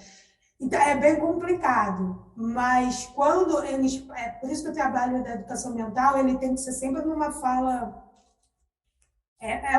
Então, é bem complicado, mas quando eles... por isso que o trabalho da educação ambiental ele tem que ser sempre numa fala...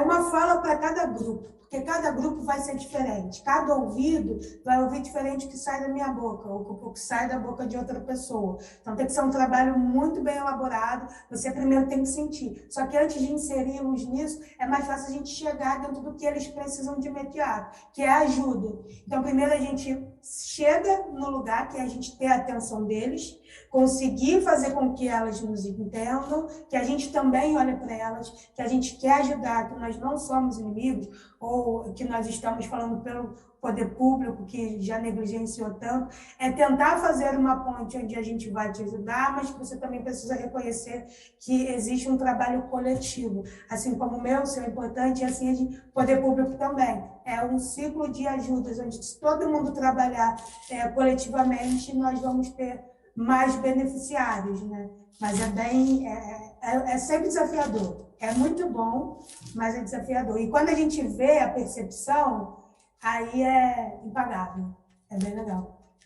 uma fala para cada grupo, porque cada grupo vai ser diferente. Cada ouvido vai ouvir diferente o que sai da minha boca, ou o que sai da boca de outra pessoa. Então, tem que ser um trabalho muito bem elaborado. Você primeiro tem que sentir. Só que antes de inserir-los nisso, é mais fácil a gente chegar dentro do que eles precisam de imediato, que é ajuda. Então, primeiro a gente chega no lugar que a gente tem a atenção deles, conseguir fazer com que elas nos entendam, que a gente também olhe para elas, que a gente quer ajudar, que nós não somos inimigos, ou que nós estamos falando pelo poder público, que já negligenciou tanto, é tentar fazer uma ponte onde a gente vai te ajudar, mas que você também precisa reconhecer que existe um trabalho coletivo, assim como o meu, o seu é importante, e assim o poder público também. É um ciclo de ajudas, onde se todo mundo trabalhar coletivamente, nós vamos ter mais beneficiários, né? Mas é sempre desafiador. É muito bom, mas é desafiador. E quando a gente vê a percepção, aí é impagável. É bem legal.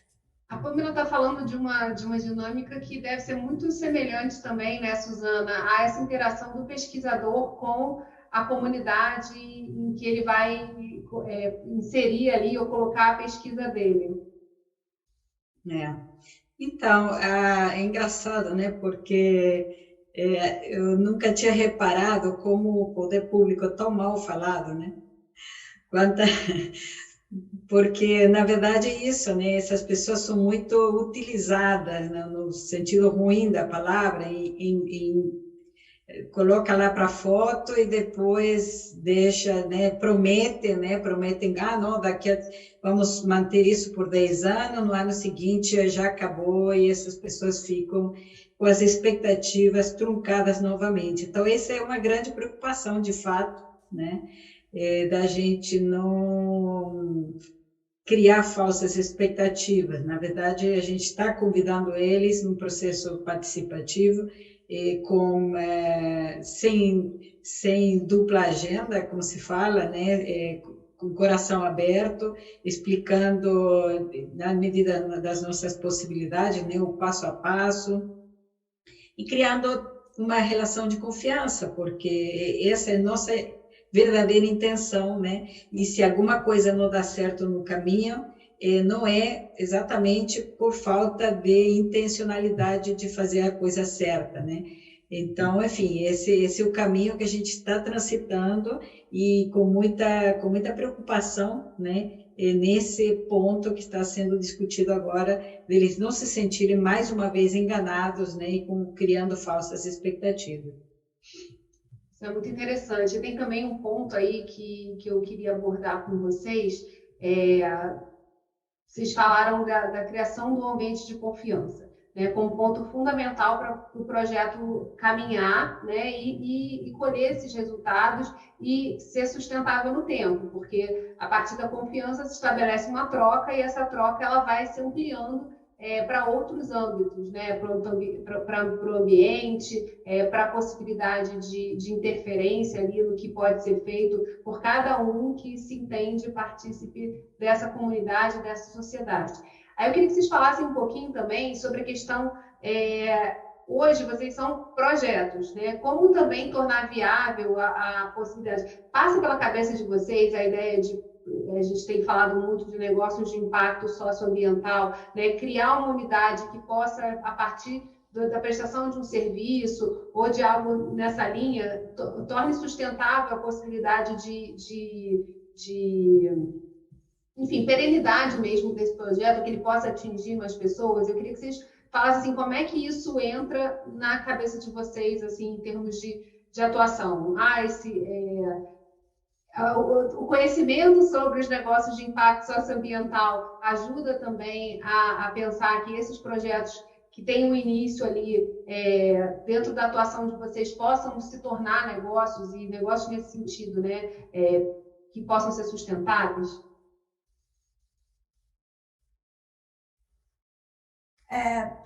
A Pamela está falando de uma dinâmica que deve ser muito semelhante também, né, Suzana, a essa interação do pesquisador com a comunidade em que ele vai inserir ali ou colocar a pesquisa dele. Então, é engraçado, né? Porque eu nunca tinha reparado como o poder público é tão mal falado, né? Porque, na verdade, é isso, né? Essas pessoas são muito utilizadas, né, no sentido ruim da palavra, coloca lá para foto e depois deixa, né, prometem, não, vamos manter isso por 10 anos, no ano seguinte já acabou e essas pessoas ficam com as expectativas truncadas novamente. Então, essa é uma grande preocupação, de fato, né, da gente não criar falsas expectativas. Na verdade, a gente está convidando eles num processo participativo, sem dupla agenda, como se fala, né? Com o coração aberto, explicando na medida das nossas possibilidades, né? O passo a passo, e criando uma relação de confiança, porque essa é a nossa verdadeira intenção, né? E se alguma coisa não dá certo no caminho, não é exatamente por falta de intencionalidade de fazer a coisa certa, né? Então, enfim, esse é o caminho que a gente está transitando e com muita preocupação, né? Nesse ponto que está sendo discutido agora, deles não se sentirem mais uma vez enganados, né? E criando falsas expectativas. Isso é muito interessante. E tem também um ponto aí que eu queria abordar com vocês. Vocês falaram da criação do ambiente de confiança, né, como ponto fundamental para o projeto caminhar, né, e colher esses resultados e ser sustentável no tempo, porque a partir da confiança se estabelece uma troca e essa troca ela vai se ampliando para outros âmbitos, né, para o ambiente, para a possibilidade de interferência ali no que pode ser feito por cada um que se entende partícipe dessa comunidade, dessa sociedade. Aí eu queria que vocês falassem um pouquinho também sobre a questão, hoje vocês são projetos, né? Como também tornar viável a possibilidade. Passa pela cabeça de vocês a ideia de, a gente tem falado muito de negócios de impacto socioambiental, né? Criar uma unidade que possa, a partir da prestação de um serviço ou de algo nessa linha, torne sustentável a possibilidade enfim, perenidade mesmo desse projeto, que ele possa atingir mais pessoas. Eu queria que vocês falassem assim, como é que isso entra na cabeça de vocês, assim, em termos de atuação. O conhecimento sobre os negócios de impacto socioambiental ajuda também a pensar que esses projetos que têm um início ali dentro da atuação de vocês possam se tornar negócios, e negócios nesse sentido, né, que possam ser sustentáveis.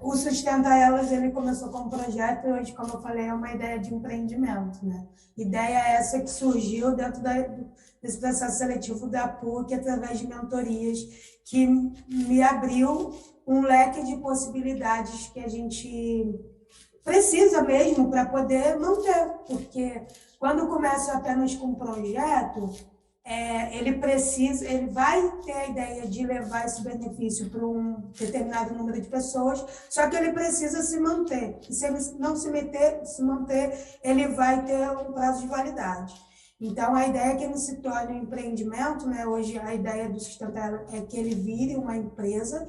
O Sustenta Elas, ele começou como projeto e hoje, como eu falei, é uma ideia de empreendimento, né? Ideia essa que surgiu dentro desse processo seletivo da PUC, através de mentorias, que me abriu um leque de possibilidades que a gente precisa mesmo para poder manter, porque quando começa apenas com um projeto, ele vai ter a ideia de levar esse benefício para um determinado número de pessoas, só que ele precisa se manter. E se ele não se manter, ele vai ter um prazo de validade. Então, a ideia é que ele se torne um empreendimento, né? Hoje, a ideia do Sustenta é que ele vire uma empresa,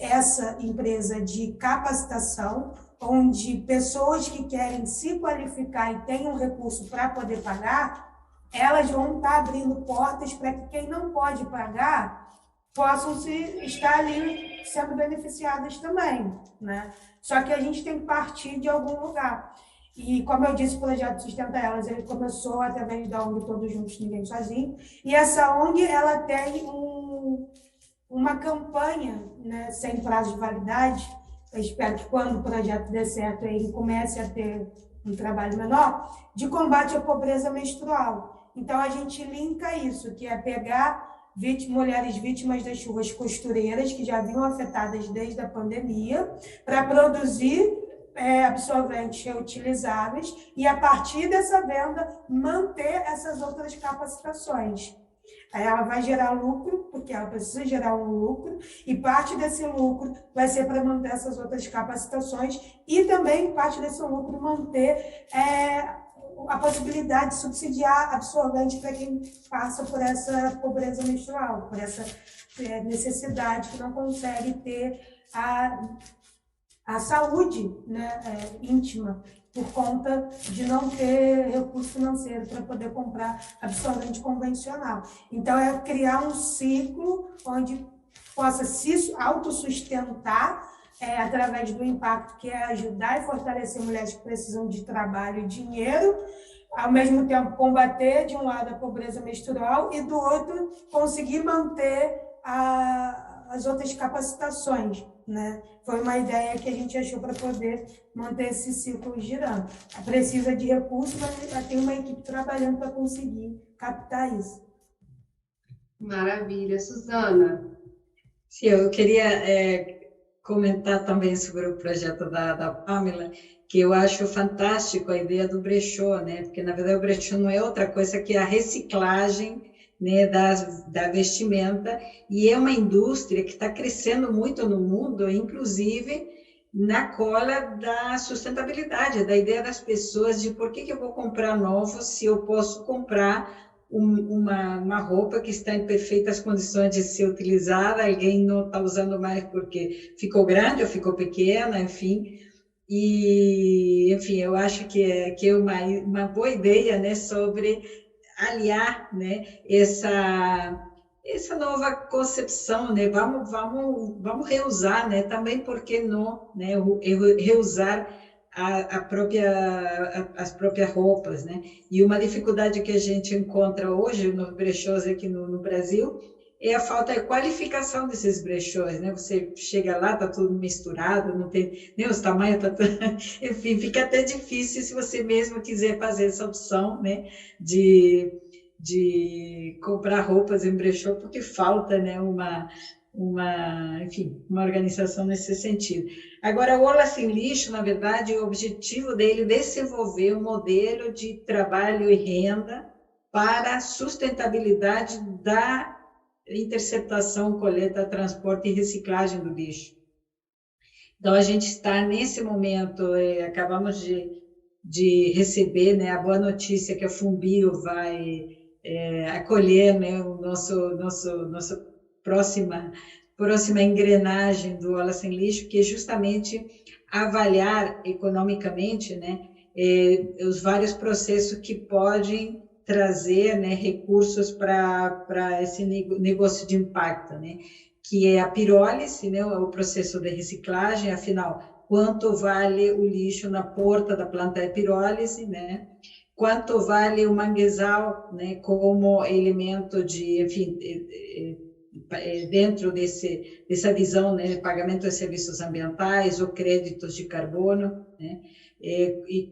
essa empresa de capacitação, onde pessoas que querem se qualificar e têm um recurso para poder pagar, elas vão estar abrindo portas para que quem não pode pagar possam estar ali sendo beneficiadas também, né? Só que a gente tem que partir de algum lugar. E, como eu disse, o projeto Sustenta Elas, ele começou através da ONG Todos Juntos, Ninguém Sozinho, e essa ONG, ela tem uma campanha, né, sem prazo de validade. Eu espero que quando o projeto der certo, ele comece a ter um trabalho menor, de combate à pobreza menstrual. Então, a gente linka isso, que é pegar mulheres vítimas das chuvas costureiras, que já vinham afetadas desde a pandemia, para produzir absorventes reutilizáveis e, a partir dessa venda, manter essas outras capacitações. Aí ela vai gerar lucro, porque ela precisa gerar um lucro, e parte desse lucro vai ser para manter essas outras capacitações e também parte desse lucro manter a possibilidade de subsidiar absorvente para quem passa por essa pobreza menstrual, por essa necessidade que não consegue ter a saúde, né, íntima, por conta de não ter recurso financeiro para poder comprar absorvente convencional. Então, é criar um ciclo onde possa se autossustentar através do impacto, que é ajudar e fortalecer mulheres que precisam de trabalho e dinheiro, ao mesmo tempo combater, de um lado, a pobreza menstrual e, do outro, conseguir manter as outras capacitações, né? Foi uma ideia que a gente achou para poder manter esse ciclo girando. Precisa de recursos, mas tem uma equipe trabalhando para conseguir captar isso. Maravilha. Suzana? Sim, eu queria comentar também sobre o projeto da Pamela, que eu acho fantástico a ideia do brechó, né? Porque, na verdade, o brechó não é outra coisa que a reciclagem né, da vestimenta, e é uma indústria que está crescendo muito no mundo, inclusive na cola da sustentabilidade, da ideia das pessoas de por que eu vou comprar novo se eu posso comprar uma roupa que está em perfeitas condições de ser utilizada, alguém não está usando mais porque ficou grande ou ficou pequena, enfim. E, enfim, eu acho que é uma boa ideia, né, sobre aliar, né, essa nova concepção, né, vamos reusar, né, também por que não, né, reusar as próprias roupas, né? E uma dificuldade que a gente encontra hoje nos brechós aqui no Brasil é a falta de qualificação desses brechós, né? Você chega lá, tá tudo misturado, não tem nem os tamanhos, enfim, fica até difícil se você mesmo quiser fazer essa opção, né? De comprar roupas em brechó, porque falta, né? Enfim, uma organização nesse sentido. Agora, o Ola Sem Lixo, na verdade, o objetivo dele é desenvolver um modelo de trabalho e renda para a sustentabilidade da interceptação, coleta, transporte e reciclagem do lixo. Então, a gente está nesse momento, acabamos de receber, né, a boa notícia que a Fumbio vai acolher, né, o nossa próxima engrenagem do Ola Sem Lixo, que é justamente avaliar economicamente, né, os vários processos que podem trazer, né, recursos para esse negócio de impacto, né, que é a pirólise, né, o processo de reciclagem, afinal, quanto vale o lixo na porta da planta de pirólise, né, quanto vale o manguezal, né, como elemento de, enfim, dentro dessa visão, né, de pagamento de serviços ambientais ou créditos de carbono, né, e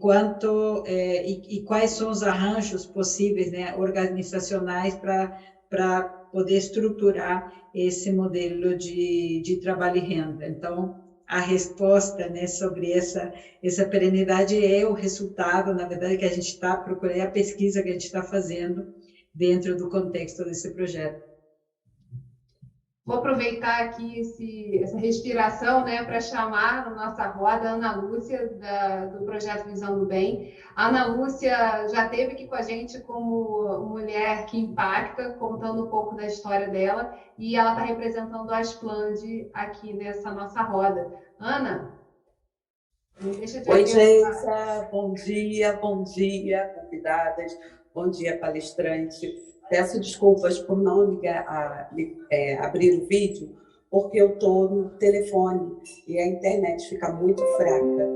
quais são os arranjos possíveis, né, organizacionais para poder estruturar esse modelo de trabalho e renda. Então, a resposta, né, sobre essa perenidade é o resultado, na verdade, que a gente está procurando, é a pesquisa que a gente está fazendo dentro do contexto desse projeto. Vou aproveitar aqui essa respiração, né, para chamar na nossa roda a Ana Lúcia, do Projeto Visão do Bem. A Ana Lúcia já esteve aqui com a gente como mulher que impacta, contando um pouco da história dela, e ela está representando a Asplande aqui nessa nossa roda. Ana, deixa eu te Oi, gente, bom dia, convidadas, bom dia, palestrante. Peço desculpas por não abrir o vídeo, porque eu estou no telefone e a internet fica muito fraca.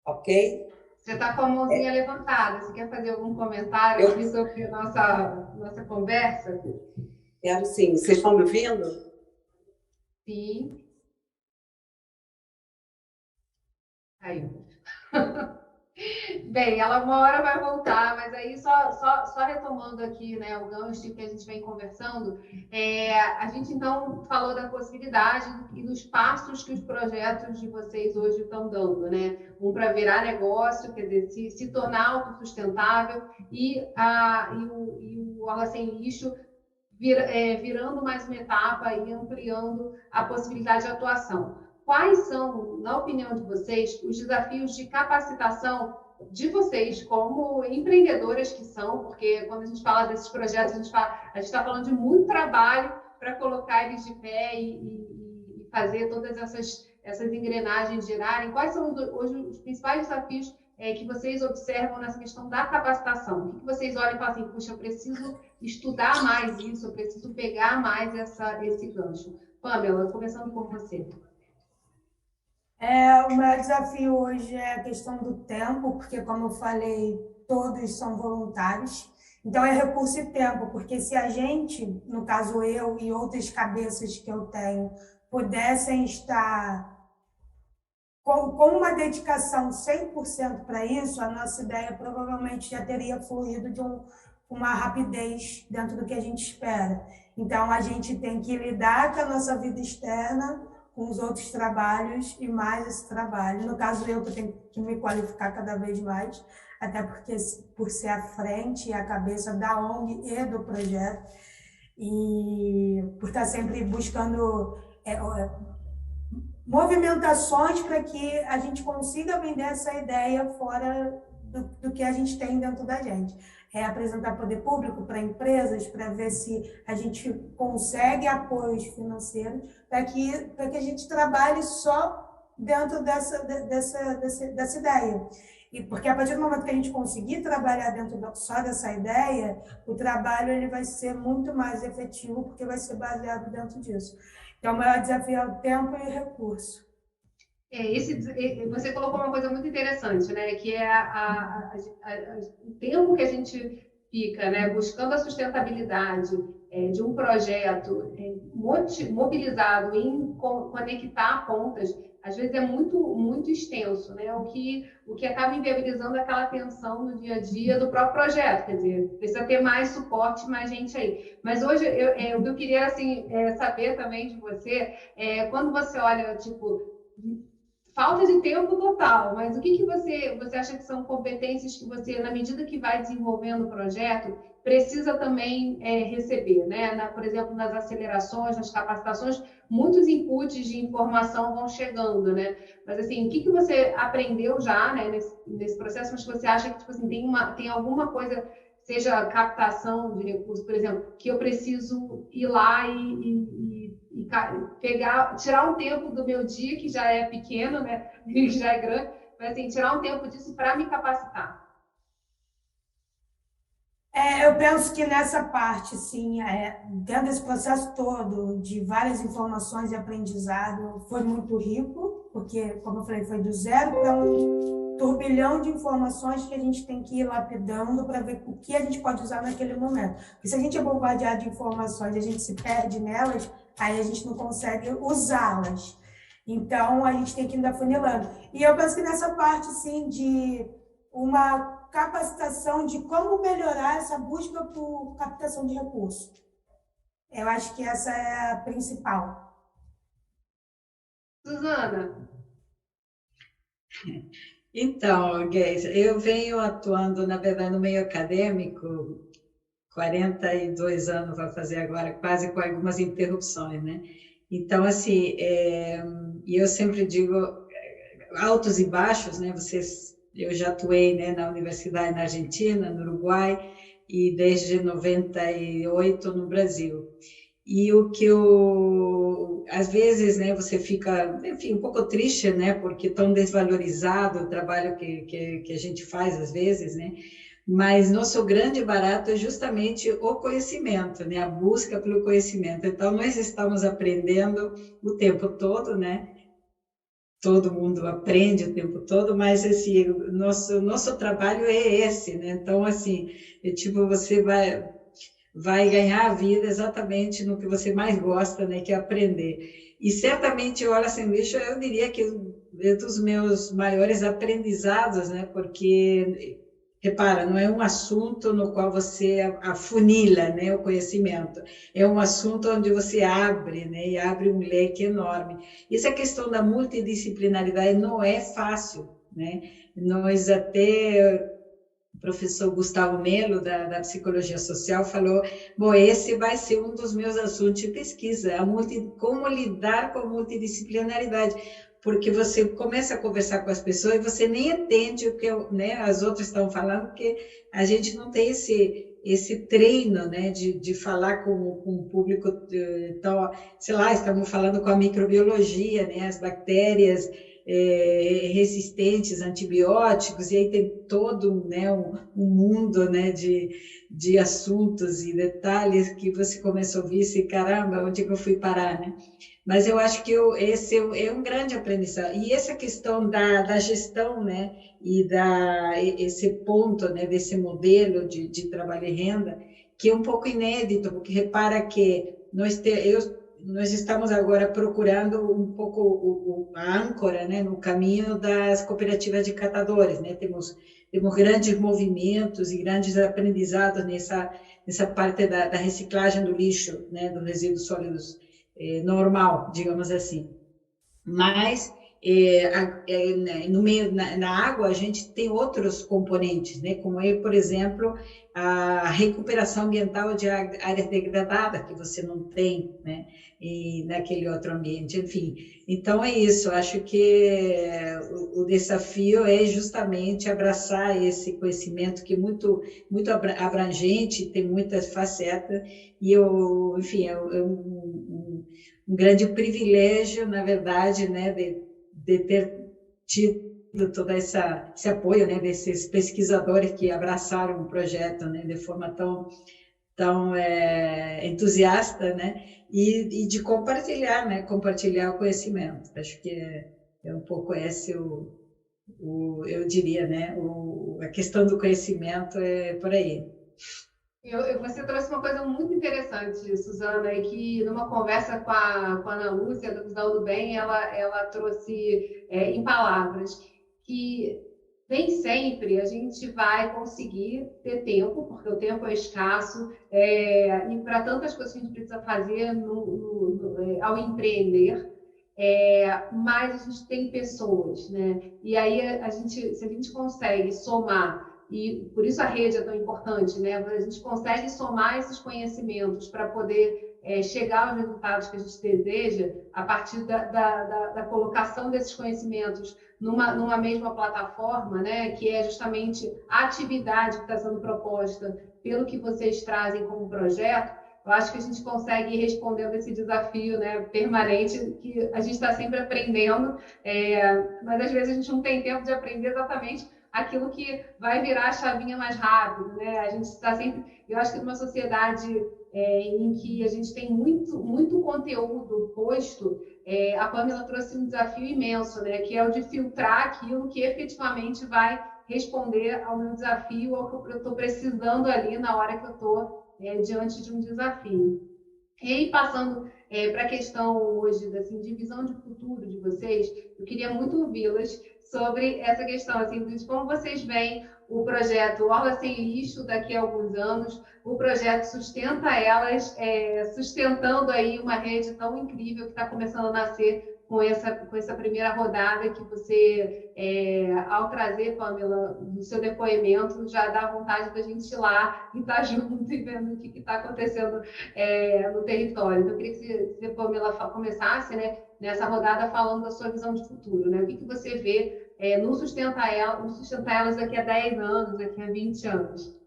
Ok? Você está com a mãozinha levantada. Você quer fazer algum comentário aqui sobre a nossa conversa? Quero sim. Vocês estão me ouvindo? Sim. Aí. Bem, ela uma hora vai voltar, mas aí só retomando aqui, né, o gancho que a gente vem conversando, a gente então falou da possibilidade e dos passos que os projetos de vocês hoje estão dando, né? Um para virar negócio, quer dizer, se tornar autossustentável e o Ola Sem Lixo virando mais uma etapa e ampliando a possibilidade de atuação. Quais são, na opinião de vocês, os desafios de capacitação de vocês como empreendedoras que são? Porque quando a gente fala desses projetos, a gente está falando de muito trabalho para colocar eles de pé e fazer todas essas engrenagens girarem. Quais são hoje os principais desafios que vocês observam nessa questão da capacitação? O que vocês olham e falam assim, puxa, eu preciso estudar mais isso, eu preciso pegar mais esse gancho. Pamela, começando por você. O meu desafio hoje é a questão do tempo, porque, como eu falei, todos são voluntários. Então, é recurso e tempo, porque se a gente, no caso eu e outras cabeças que eu tenho, pudessem estar com uma dedicação 100% para isso, a nossa ideia provavelmente já teria fluído de uma rapidez dentro do que a gente espera. Então, a gente tem que lidar com a nossa vida externa, com os outros trabalhos e mais esse trabalho. No caso, eu que tenho que me qualificar cada vez mais. até porque por ser a frente e a cabeça da ONG e do projeto, e por estar sempre buscando movimentações para que a gente consiga vender essa ideia fora do que a gente tem dentro da gente. É apresentar poder público para empresas, para ver se a gente consegue apoios financeiros, para que a gente trabalhe só dentro dessa ideia. E porque a partir do momento que a gente conseguir trabalhar dentro só dessa ideia, o trabalho ele vai ser muito mais efetivo, porque vai ser baseado dentro disso. Então, o maior desafio é o tempo e o recurso. Você colocou uma coisa muito interessante, né? Que é o tempo que a gente fica, né, buscando a sustentabilidade de um projeto mobilizado em conectar pontas, às vezes é muito, muito extenso, né? O que acaba inviabilizando aquela atenção no dia a dia do próprio projeto, quer dizer, precisa ter mais suporte, mais gente aí. Mas hoje eu queria assim, saber também de você, quando você olha, tipo, falta de tempo total, mas o que você acha que são competências que você, na medida que vai desenvolvendo o projeto, precisa também receber, né? Por exemplo, nas acelerações, nas capacitações, muitos inputs de informação vão chegando, né? Mas assim, o que você aprendeu já, né, nesse processo, mas que você acha que tipo assim, tem alguma coisa, seja captação de recursos, por exemplo, que eu preciso ir lá e tirar um tempo do meu dia, que já é pequeno, né? Que já é grande, mas assim, tirar um tempo disso para me capacitar. Eu penso que nessa parte, sim, dentro desse processo todo de várias informações e aprendizado, foi muito rico, porque, como eu falei, foi do zero para um turbilhão de informações que a gente tem que ir lapidando para ver o que a gente pode usar naquele momento. Porque se a gente é bombardeado de informações e a gente se perde nelas, aí a gente não consegue usá-las. Então, a gente tem que ir afunilando. E eu penso que nessa parte, sim, de uma capacitação de como melhorar essa busca por captação de recursos. Eu acho que essa é a principal. Susana? Então, Geis, eu venho atuando, na verdade, no meio acadêmico, 42 anos vai fazer agora, quase com algumas interrupções, né? Então, assim, eu sempre digo, altos e baixos, né? Eu já atuei, né, na universidade na Argentina, no Uruguai, e desde 98 no Brasil. E o que às vezes, né, você fica, enfim, um pouco triste, né, porque tão desvalorizado o trabalho que a gente faz às vezes, né? Mas nosso grande barato é justamente o conhecimento, né, a busca pelo conhecimento. Então, nós estamos aprendendo o tempo todo, né? Todo mundo aprende o tempo todo, mas assim, nosso trabalho é esse, né? Então, assim, tipo, você vai ganhar a vida exatamente no que você mais gosta, né? Que é aprender. E certamente, Hora Sem Lixo, eu diria que é dos meus maiores aprendizados, né? Porque, repara, não é um assunto no qual você afunila, né, o conhecimento. É um assunto onde você abre, né, e abre um leque enorme. Essa questão da multidisciplinaridade não é fácil, né? Nós até... O professor Gustavo Melo, da Psicologia Social, falou, bom, esse vai ser um dos meus assuntos de pesquisa, como lidar com a multidisciplinaridade, porque você começa a conversar com as pessoas e você nem entende o que, né, as outras estão falando, porque a gente não tem esse treino, né, de falar com o público. Então, sei lá, estamos falando com a microbiologia, né, as bactérias resistentes a antibióticos, e aí tem todo, né, um mundo, né, de assuntos e detalhes que você começa a ouvir e caramba, onde é que eu fui parar, né? Mas eu acho que esse é um grande aprendizado. E essa questão da gestão, né, e esse ponto, né, desse modelo de trabalho e renda, que é um pouco inédito, porque repara que nós estamos agora procurando um pouco a âncora, né, no caminho das cooperativas de catadores, né? Temos grandes movimentos e grandes aprendizados nessa parte da reciclagem do lixo, né, dos resíduos sólidos normal, digamos assim. Mas no meio, na água, a gente tem outros componentes, né? Como por exemplo, a recuperação ambiental de áreas degradadas, que você não tem, né? E naquele outro ambiente, enfim. Então, é isso. Acho que o desafio é justamente abraçar esse conhecimento que é muito, muito abrangente, tem muitas facetas, e enfim, é um grande privilégio, na verdade, né, de ter tido todo esse apoio, né, desses pesquisadores que abraçaram o projeto, né, de forma tão entusiasta, né, e de compartilhar, né, compartilhar o conhecimento. Acho que é um pouco esse eu diria, né, a questão do conhecimento é por aí. Você trouxe uma coisa muito interessante, Suzana, e que numa conversa com a Ana Lúcia, da Visão do Bem, ela trouxe em palavras que nem sempre a gente vai conseguir ter tempo, porque o tempo é escasso, e para tantas coisas que a gente precisa fazer ao empreender, mas a gente tem pessoas, né? E aí, se a gente consegue somar, e por isso a rede é tão importante, né? A gente consegue somar esses conhecimentos para poder chegar aos resultados que a gente deseja a partir da colocação desses conhecimentos numa mesma plataforma, né? Que é justamente a atividade que está sendo proposta pelo que vocês trazem como projeto. Eu acho que a gente consegue ir respondendo esse desafio, né, permanente, que a gente está sempre aprendendo, mas às vezes a gente não tem tempo de aprender exatamente aquilo que vai virar a chavinha mais rápido, né? A gente está sempre... Eu acho que numa sociedade em que a gente tem muito conteúdo posto, a Pamela trouxe um desafio imenso, né, que é o de filtrar aquilo que efetivamente vai responder ao meu desafio, ao que eu estou precisando ali na hora que eu estou diante de um desafio. E aí, passando para a questão hoje assim, de visão de futuro de vocês, eu queria muito ouvi-las sobre essa questão, assim, de como vocês veem o projeto Orla Sem Lixo daqui a alguns anos, o projeto Sustenta Elas, sustentando aí uma rede tão incrível que está começando a nascer com essa primeira rodada que você, ao trazer, Pamela, do seu depoimento, já dá vontade da gente ir lá e estar junto e vendo o que está acontecendo no território. Então, eu queria que você, Pamela, começasse, né, nessa rodada falando da sua visão de futuro, né? O que você vê no Sustenta Elas daqui a 10 anos, daqui a 20 anos?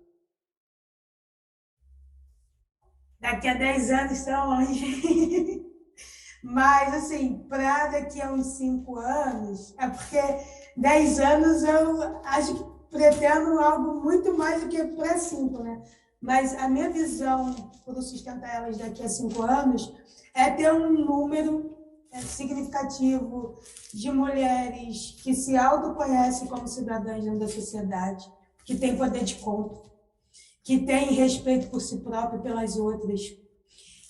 Daqui a 10 anos estão longe. Mas, assim, para daqui a uns 5 anos, é porque 10 anos eu acho que pretendo algo muito mais do que para 5, né? Mas a minha visão para o Sustenta Elas daqui a 5 anos é ter um número significativo de mulheres que se autoconhecem como cidadãs dentro da sociedade, que têm poder de compra, que têm respeito por si própria e pelas outras,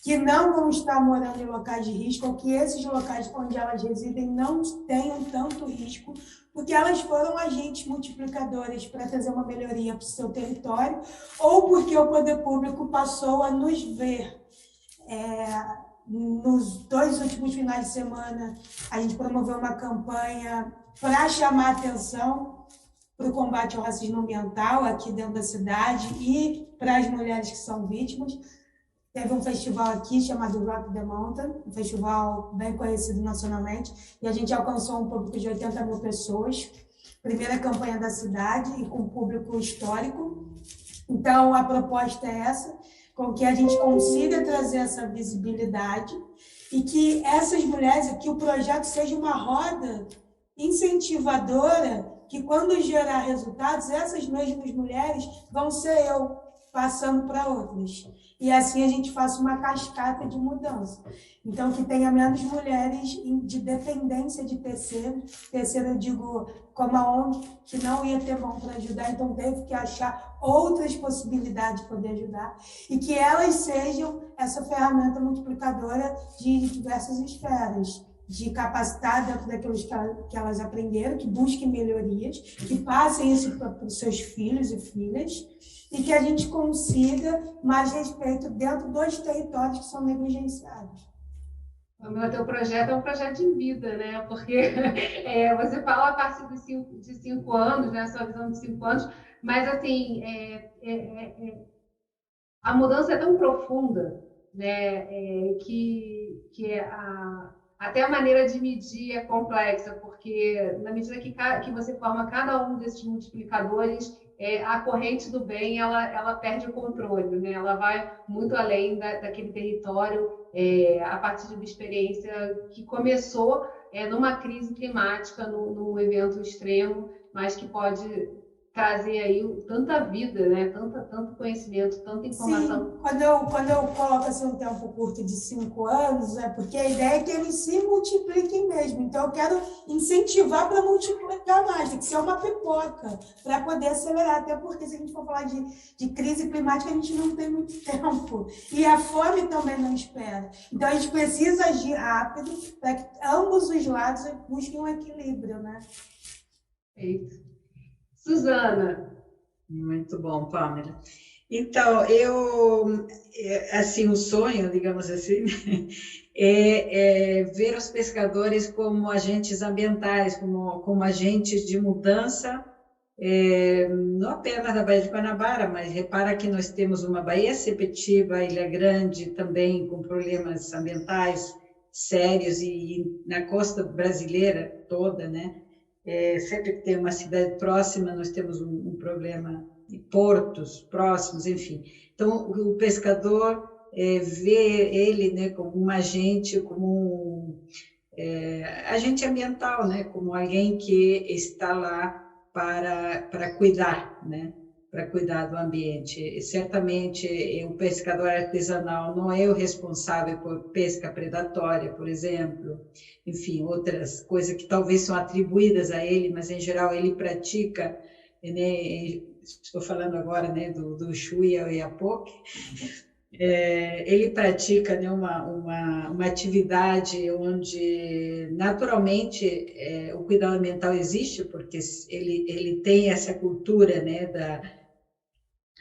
que não vão estar morando em locais de risco, ou que esses locais onde elas residem não tenham tanto risco, porque elas foram agentes multiplicadores para trazer uma melhoria para o seu território, ou porque o poder público passou a nos ver. Nos 2 últimos finais de semana, a gente promoveu uma campanha para chamar atenção para o combate ao racismo ambiental aqui dentro da cidade e para as mulheres que são vítimas. Teve um festival aqui chamado Rock the Mountain, um festival bem conhecido nacionalmente, e a gente alcançou um público de 80 mil pessoas. Primeira campanha da cidade e com público histórico. Então, a proposta é essa, com que a gente consiga trazer essa visibilidade e que essas mulheres, que o projeto seja uma roda incentivadora, que quando gerar resultados, essas mesmas mulheres vão ser eu passando para outras. E assim a gente faça uma cascata de mudança. Então, que tenha menos mulheres de dependência de terceiro. Terceiro, eu digo, como a ONG, que não ia ter mão para ajudar, então teve que achar outras possibilidades de poder ajudar. E que elas sejam essa ferramenta multiplicadora de diversas esferas. De capacitar dentro daquilo que elas aprenderam, que busquem melhorias, que passem isso para os seus filhos e filhas, e que a gente consiga mais respeito dentro dos territórios que são negligenciados. O teu projeto é um projeto de vida, né? Porque você fala a partir de 5 anos, né? A sua visão de 5 anos, mas assim, a mudança é tão profunda, né? Até a maneira de medir é complexa, porque na medida que você forma cada um desses multiplicadores, a corrente do bem ela perde o controle, né? Ela vai muito além daquele território, a partir de uma experiência que começou numa crise climática, num evento extremo, mas que pode trazer aí tanta vida, né? Tanto conhecimento, tanta informação. Sim, quando eu coloco assim um tempo curto de 5 anos, é porque a ideia é que eles se multipliquem mesmo. Então, eu quero incentivar para multiplicar mais, tem que ser uma pipoca, para poder acelerar. Até porque, se a gente for falar de crise climática, a gente não tem muito tempo. E a fome também não espera. Então, a gente precisa agir rápido para que ambos os lados busquem um equilíbrio, né? Perfeito. Suzana. Muito bom, Pamela. Então, assim, o sonho, digamos assim, é ver os pescadores como agentes ambientais, como agentes de mudança, não apenas da Baía de Guanabara, mas repara que nós temos uma Baía Sepetiba, Ilha Grande, também com problemas ambientais sérios, e na costa brasileira toda, né? Sempre que tem uma cidade próxima, nós temos um problema de portos próximos, enfim. Então, o pescador vê ele, né, como um agente, como agente ambiental, né, como alguém que está lá para cuidar, né, para cuidar do ambiente. E, certamente, o pescador artesanal não é o responsável por pesca predatória, por exemplo, enfim, outras coisas que talvez são atribuídas a ele, mas, em geral, ele pratica, né, estou falando agora, né, do Xu e o Iapoque, ele pratica, né, uma atividade onde, naturalmente, o cuidado ambiental existe, porque ele tem essa cultura, né,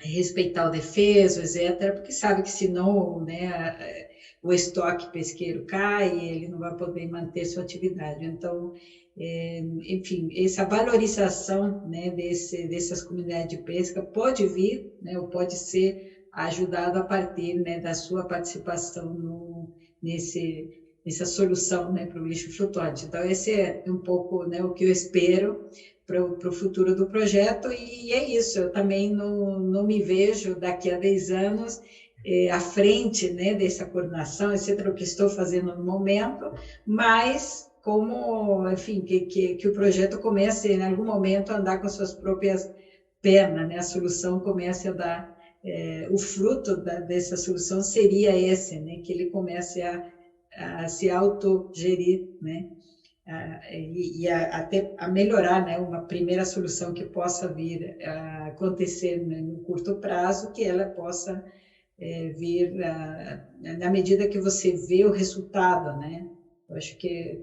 respeitar o defeso, etc., porque sabe que senão, né, o estoque pesqueiro cai e ele não vai poder manter sua atividade. Então, enfim, essa valorização, né, dessas comunidades de pesca pode vir, né, ou pode ser ajudado a partir, né, da sua participação nessa solução, né, para o lixo flutuante. Então, esse é um pouco, né, o que eu espero para o futuro do projeto, e é isso. Eu também não me vejo daqui a 10 anos à frente, né, dessa coordenação, etc., o que estou fazendo no momento, mas como, enfim, que o projeto comece, em algum momento, a andar com suas próprias pernas, né? A solução comece a dar, o fruto dessa solução seria esse, né? Que ele comece a se autogerir, né? Até a melhorar, né, uma primeira solução que possa vir a acontecer, né, no curto prazo, que ela possa vir na medida que você vê o resultado, né? Eu acho que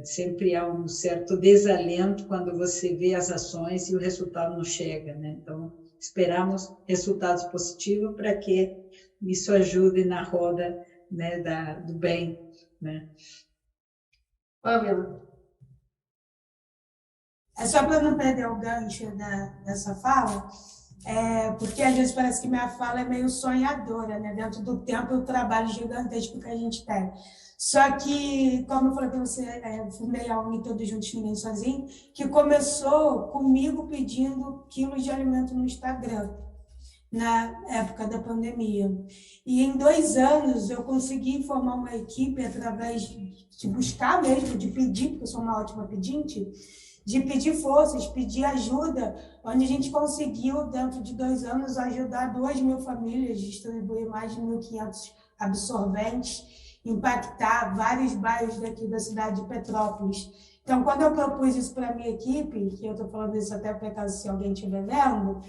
sempre há um certo desalento quando você vê as ações e o resultado não chega, né? Então, esperamos resultados positivos para que isso ajude na roda, né, do bem, né? Pamela. Só para não perder o gancho dessa fala, porque às vezes parece que minha fala é meio sonhadora, né? Dentro do tempo e o trabalho gigantesco que a gente tem. Só que, como eu falei para você, fundei a ONG Todos Juntos, Ninguém Sozinho, que começou comigo pedindo quilos de alimento no Instagram, na época da pandemia. E em 2 anos eu consegui formar uma equipe através de buscar mesmo, de pedir, porque eu sou uma ótima pedinte, de pedir forças, pedir ajuda, onde a gente conseguiu, dentro de 2 anos, ajudar 2.000 famílias, distribuir mais de 1.500 absorventes, impactar vários bairros daqui da cidade de Petrópolis. Então, quando eu propus isso para a minha equipe, que eu estou falando isso até por caso se alguém estiver vendo,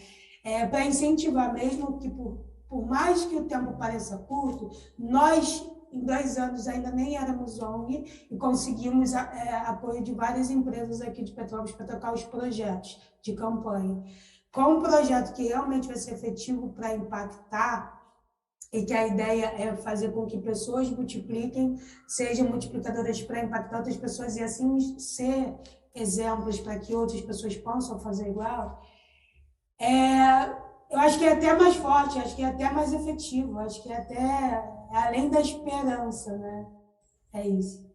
para incentivar mesmo que, por mais que o tempo pareça curto, nós, em 2 anos, ainda nem éramos ONG e conseguimos apoio de várias empresas aqui de Petrópolis para tocar os projetos de campanha. Com um projeto que realmente vai ser efetivo para impactar, e que a ideia é fazer com que pessoas multipliquem, sejam multiplicadoras para impactar outras pessoas e assim ser exemplos para que outras pessoas possam fazer igual, eu acho que é até mais forte, acho que é até mais efetivo, acho que é até além da esperança, né? É isso.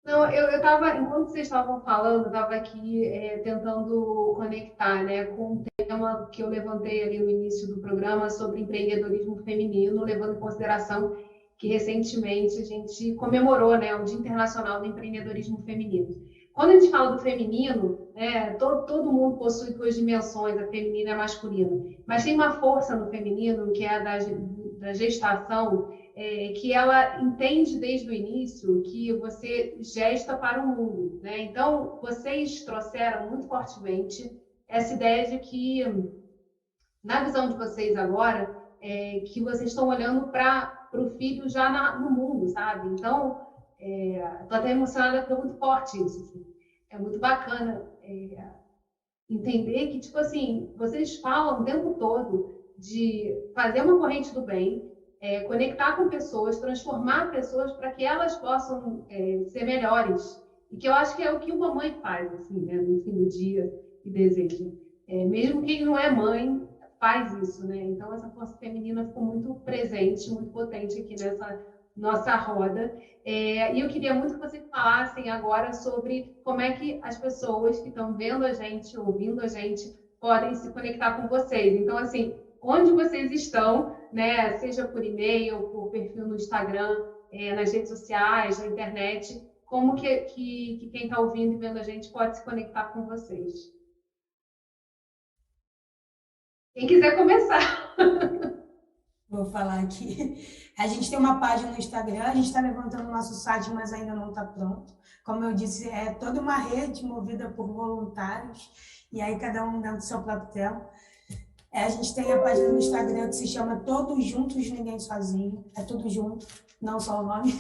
Não, eu estava, enquanto vocês estavam falando, eu estava aqui tentando conectar, né, com um tema que eu levantei ali no início do programa sobre empreendedorismo feminino, levando em consideração que recentemente a gente comemorou, né, o Dia Internacional do Empreendedorismo Feminino. Quando a gente fala do feminino, né, todo mundo possui duas dimensões, a feminina e a masculina, mas tem uma força no feminino, que é a da gestação, que ela entende desde o início que você gesta para o mundo, né? Então, vocês trouxeram muito fortemente essa ideia de que, na visão de vocês agora, que vocês estão olhando para o filho já no mundo, sabe? Então, estou até emocionada porque é muito forte isso. Assim. É muito bacana entender que, tipo assim, vocês falam o tempo todo de fazer uma corrente do bem, conectar com pessoas, transformar pessoas para que elas possam ser melhores. E que eu acho que é o que uma mãe faz, assim, né, no fim do dia e deseja. Mesmo quem não é mãe faz isso, né? Então essa força feminina ficou muito presente, muito potente aqui nessa nossa roda. E eu queria muito que vocês falassem agora sobre como é que as pessoas que estão vendo a gente, ouvindo a gente, podem se conectar com vocês. Então, assim, onde vocês estão, né? Seja por e-mail, por perfil no Instagram, nas redes sociais, na internet, como que quem está ouvindo e vendo a gente pode se conectar com vocês? Quem quiser começar. Vou falar aqui. A gente tem uma página no Instagram, a gente está levantando o nosso site, mas ainda não está pronto. Como eu disse, é toda uma rede movida por voluntários, e aí cada um dentro do seu próprio tempo. A gente tem a página no Instagram que se chama Todos Juntos, Ninguém Sozinho. É tudo junto, não só o nome,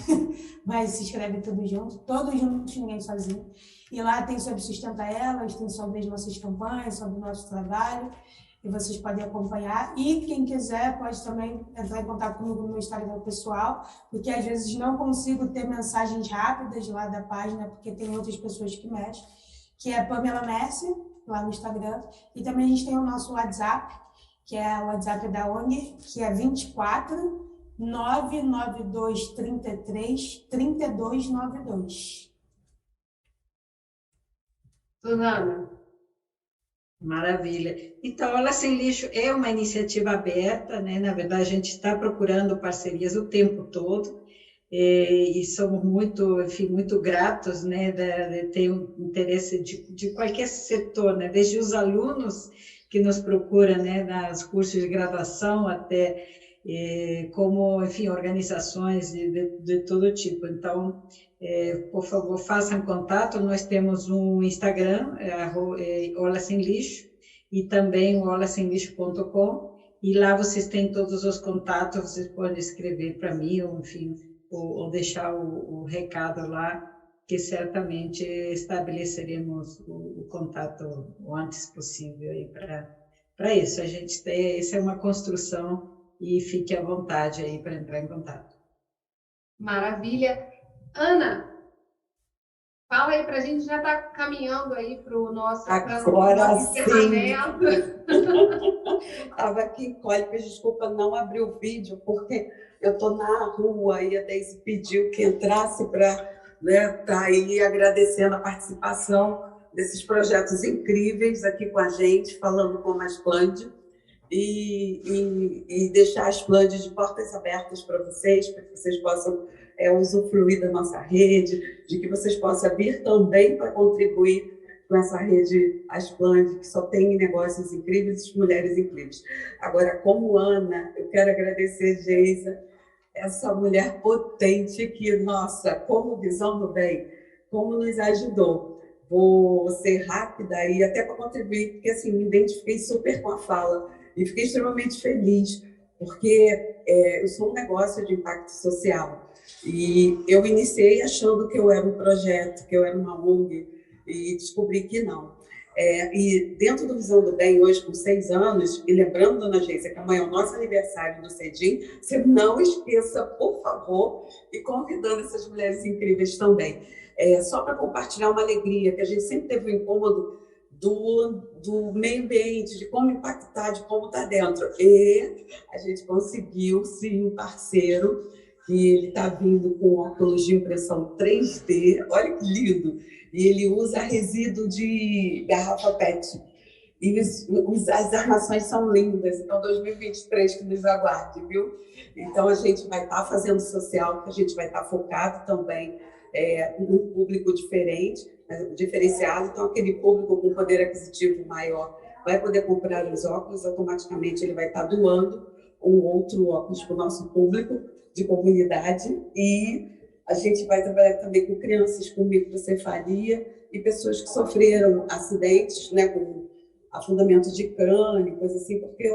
mas se escreve tudo junto. Todos Juntos, Ninguém Sozinho. E lá tem sobre Sustenta Elas, tem sobre as nossas campanhas, sobre o nosso trabalho. E vocês podem acompanhar. E quem quiser pode também entrar em contato comigo no meu Instagram pessoal, porque às vezes não consigo ter mensagens rápidas lá da página, porque tem outras pessoas que mexem, que é Pamela Messi, lá no Instagram. E também a gente tem o nosso WhatsApp, que é o WhatsApp da ONG, que é 24 992 33 3292. Suzana. Maravilha. Então, Olas Sem Lixo é uma iniciativa aberta, né? Na verdade, a gente está procurando parcerias o tempo todo e somos muito, enfim, muito gratos, né? De ter um interesse de qualquer setor, né? Desde os alunos que nos procuram, né? Nos cursos de graduação até como, enfim, organizações de todo tipo. Então, por favor, façam contato. Nós temos um Instagram, Olas Sem Lixo, e também o olasemlixo.com, e lá vocês têm todos os contatos, vocês podem escrever para mim, ou enfim, ou deixar o recado lá, que certamente estabeleceremos o contato o antes possível aí para isso. A gente tem, isso é uma construção, e fique à vontade aí para entrar em contato. Maravilha. Ana, fala aí para a gente, já está caminhando aí para o nosso encerramento. Estava aqui em cólicas, desculpa, não abrir o vídeo, porque eu estou na rua e a Deise pediu que entrasse para estar aí agradecendo a participação desses projetos incríveis aqui com a gente, falando com a Splend. E deixar a Splend de portas abertas para vocês, para que vocês possam usufruir da nossa rede, de que vocês possam vir também para contribuir com essa rede Splend, que só tem negócios incríveis e mulheres incríveis. Agora, como Ana, eu quero agradecer, Geisa, essa mulher potente que, nossa, como visão do bem, como nos ajudou. Vou ser rápida e até para contribuir, porque assim, me identifiquei super com a fala e fiquei extremamente feliz, porque eu sou um negócio de impacto social. E eu iniciei achando que eu era um projeto, que eu era uma ONG, e descobri que não. E dentro do Visão do Bem, hoje com 6 anos, e lembrando, dona Geisa, que amanhã é o nosso aniversário do CEDIM, você não esqueça, por favor, e convidando essas mulheres incríveis também. Só para compartilhar uma alegria, que a gente sempre teve o incômodo do meio ambiente, de como impactar, de como está dentro. E a gente conseguiu, sim, um parceiro que ele está vindo com óculos de impressão 3D, olha que lindo, e ele usa resíduo de garrafa PET. E as armações são lindas, então 2023 que nos aguarde, viu? Então a gente vai estar fazendo social, que a gente vai estar focado também num público diferente, diferenciado, então aquele público com poder aquisitivo maior vai poder comprar os óculos, automaticamente ele vai estar doando um outro óculos para o nosso público de comunidade, e a gente vai trabalhar também com crianças com microcefalia e pessoas que sofreram acidentes, né, com afundamento de crânio, coisa assim, porque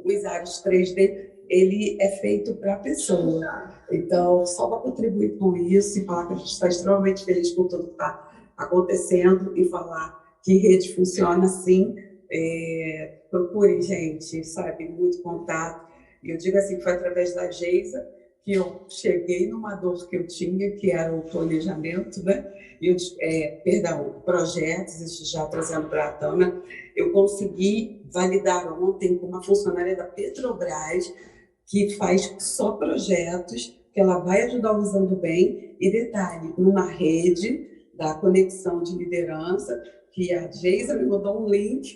os aros 3D ele é feito para a pessoa. Então, só para contribuir com isso e falar que a gente está extremamente feliz com tudo que está acontecendo e falar que rede funciona assim, procurem, gente, sabe, muito contato. E eu digo assim, que foi através da Geisa que eu cheguei numa dor que eu tinha, que era o planejamento, né? Projetos, isso já trazendo para a Tana, eu consegui validar ontem com uma funcionária da Petrobras, que faz só projetos, que ela vai ajudar o Visão do Bem, e detalhe, numa rede da conexão de liderança, que a Geisa me mandou um link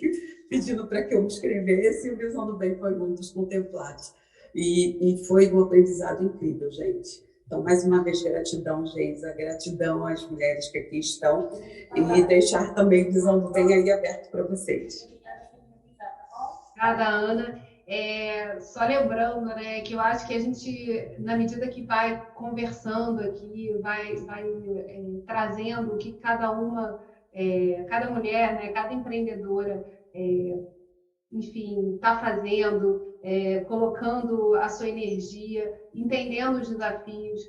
pedindo para que eu me inscrevesse, e o Visão do Bem foi um dos contemplados. E foi um aprendizado incrível, gente. Então, mais uma vez, gratidão, Geisa, gratidão às mulheres que aqui estão, e deixar também o Visão do Bem aí aberto para vocês. Obrigada, Ana. Só lembrando, né, que eu acho que a gente, na medida que vai conversando aqui, vai trazendo o que cada mulher, né, cada empreendedora, enfim, está fazendo, colocando a sua energia, entendendo os desafios,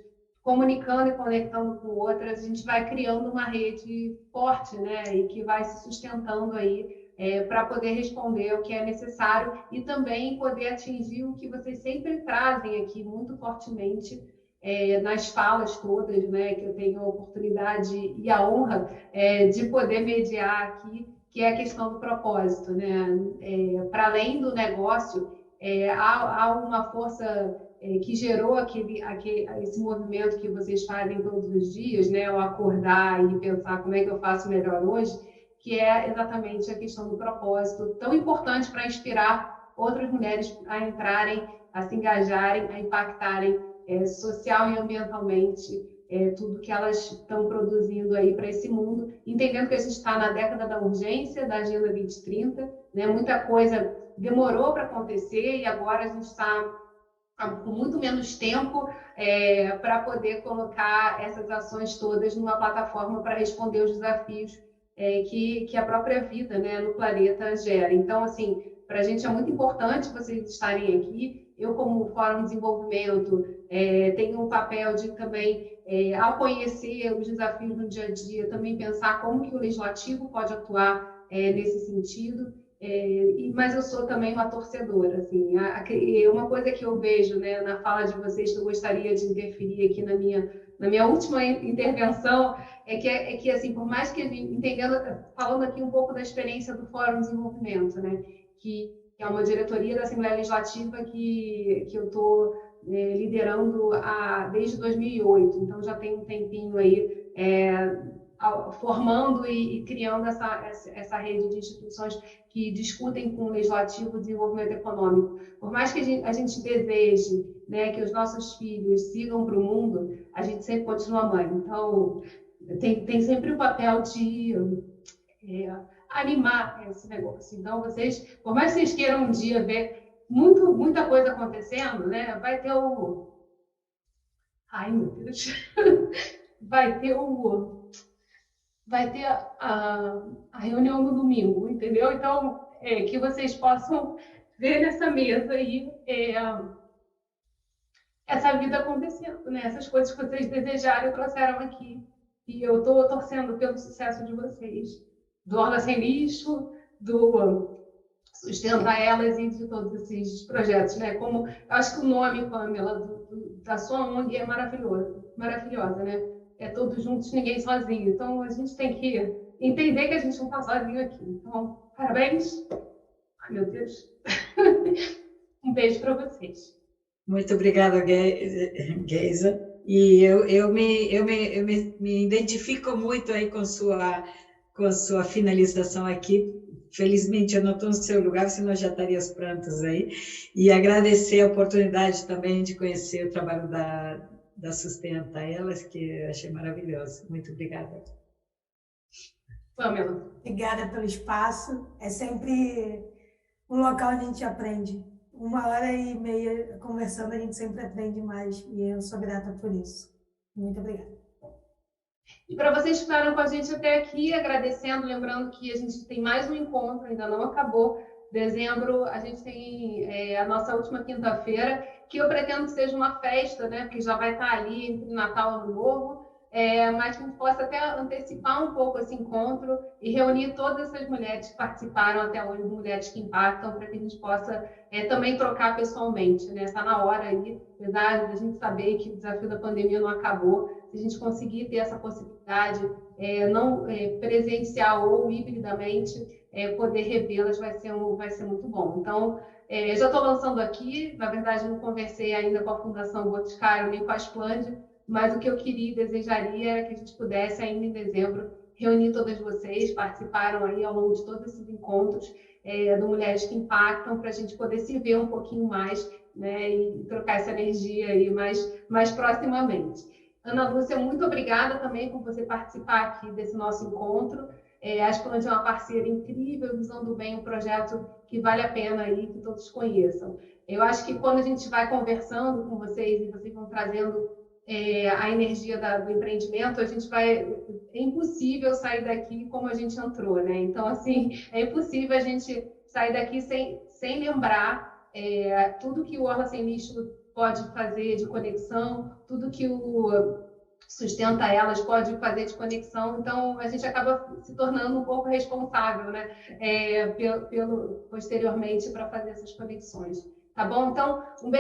comunicando e conectando com outras, a gente vai criando uma rede forte, né, e que vai se sustentando aí para poder responder o que é necessário e também poder atingir o que vocês sempre trazem aqui muito fortemente nas falas todas, né, que eu tenho a oportunidade e a honra de poder mediar aqui, que é a questão do propósito, né? Para além do negócio, há uma força que gerou esse movimento que vocês fazem todos os dias, né? Ao acordar e pensar como é que eu faço melhor hoje, que é exatamente a questão do propósito, tão importante para inspirar outras mulheres a entrarem, a se engajarem, a impactarem social e ambientalmente tudo que elas estão produzindo aí para esse mundo, entendendo que a gente está na década da urgência, da Agenda 2030, né? Muita coisa demorou para acontecer e agora a gente está com muito menos tempo para poder colocar essas ações todas numa plataforma para responder os desafios que a própria vida, né, no planeta gera. Então, assim, para a gente é muito importante vocês estarem aqui. Eu, como Fórum de Desenvolvimento, tenho um papel de também, ao conhecer os desafios no dia a dia, também pensar como que o legislativo pode atuar nesse sentido. Mas eu sou também uma torcedora, assim, uma coisa que eu vejo, né, na fala de vocês, que eu gostaria de interferir aqui na minha última intervenção, é que assim, por mais que a gente, falando aqui um pouco da experiência do Fórum de Desenvolvimento, né, que é uma diretoria da Assembleia Legislativa que eu estou liderando desde 2008, então já tem um tempinho aí formando e criando essa rede de instituições que discutem com o legislativo o desenvolvimento econômico. Por mais que a gente deseje, né, que os nossos filhos sigam para o mundo, a gente sempre continua mãe. Então, tem sempre o papel de animar esse negócio. Então, vocês, por mais que vocês queiram um dia ver muita coisa acontecendo, né, vai ter Ai, meu Deus! Vai ter a reunião no domingo, entendeu? Então, que vocês possam ver nessa mesa aí essa vida acontecendo, né? Essas coisas que vocês desejaram e trouxeram aqui. E eu estou torcendo pelo sucesso de vocês, do Orla Sem Lixo, do Sustenta Elas e de todos esses projetos, né? Como eu acho que o nome, Pamela, da sua ONG é maravilhosa, né? É todos juntos, ninguém sozinho. Então a gente tem que entender que a gente não está sozinho aqui. Então, parabéns. Ai, meu Deus. Um beijo para vocês. Muito obrigada, Geisa. E eu me identifico muito aí com sua finalização aqui. Felizmente eu não estou no seu lugar, senão já estaria aos prantos aí. E agradecer a oportunidade também de conhecer o trabalho da Sustenta Elas, que eu achei maravilhoso. Muito obrigada. Pamela. Obrigada pelo espaço. É sempre um local onde a gente aprende. 1h30 conversando, a gente sempre aprende mais. E eu sou grata por isso. Muito obrigada. E para vocês que ficaram com a gente até aqui, agradecendo, lembrando que a gente tem mais um encontro, ainda não acabou. Dezembro, a gente tem a nossa última quinta-feira, que eu pretendo que seja uma festa, né? Porque já vai estar ali entre Natal e Ano Novo, mas que a gente possa até antecipar um pouco esse encontro e reunir todas essas mulheres que participaram até hoje, mulheres que impactam, para que a gente possa também trocar pessoalmente, né? Está na hora aí, apesar de a gente saber que o desafio da pandemia não acabou, se a gente conseguir ter essa possibilidade, não presencial ou hibridamente, poder revê-las vai ser muito bom. Então, eu já estou lançando aqui, na verdade não conversei ainda com a Fundação Boticário nem com a Asplande, mas o que eu queria e desejaria era que a gente pudesse, ainda em dezembro, reunir todas vocês, participaram aí ao longo de todos esses encontros do Mulheres que Impactam, para a gente poder se ver um pouquinho mais, né, e trocar essa energia aí mais proximamente. Ana Lúcia, muito obrigada também por você participar aqui desse nosso encontro. A Asplande é uma parceira incrível, visando bem um projeto que vale a pena aí que todos conheçam. Eu acho que quando a gente vai conversando com vocês e vocês vão trazendo a energia do empreendimento, é impossível sair daqui como a gente entrou, né? Então, assim, é impossível a gente sair daqui sem lembrar tudo que o Orla Sem Lixo pode fazer de conexão, tudo que o Sustenta Elas pode fazer de conexão. Então, a gente acaba se tornando um pouco responsável, né? Posteriormente, para fazer essas conexões. Tá bom? Então, um beijo.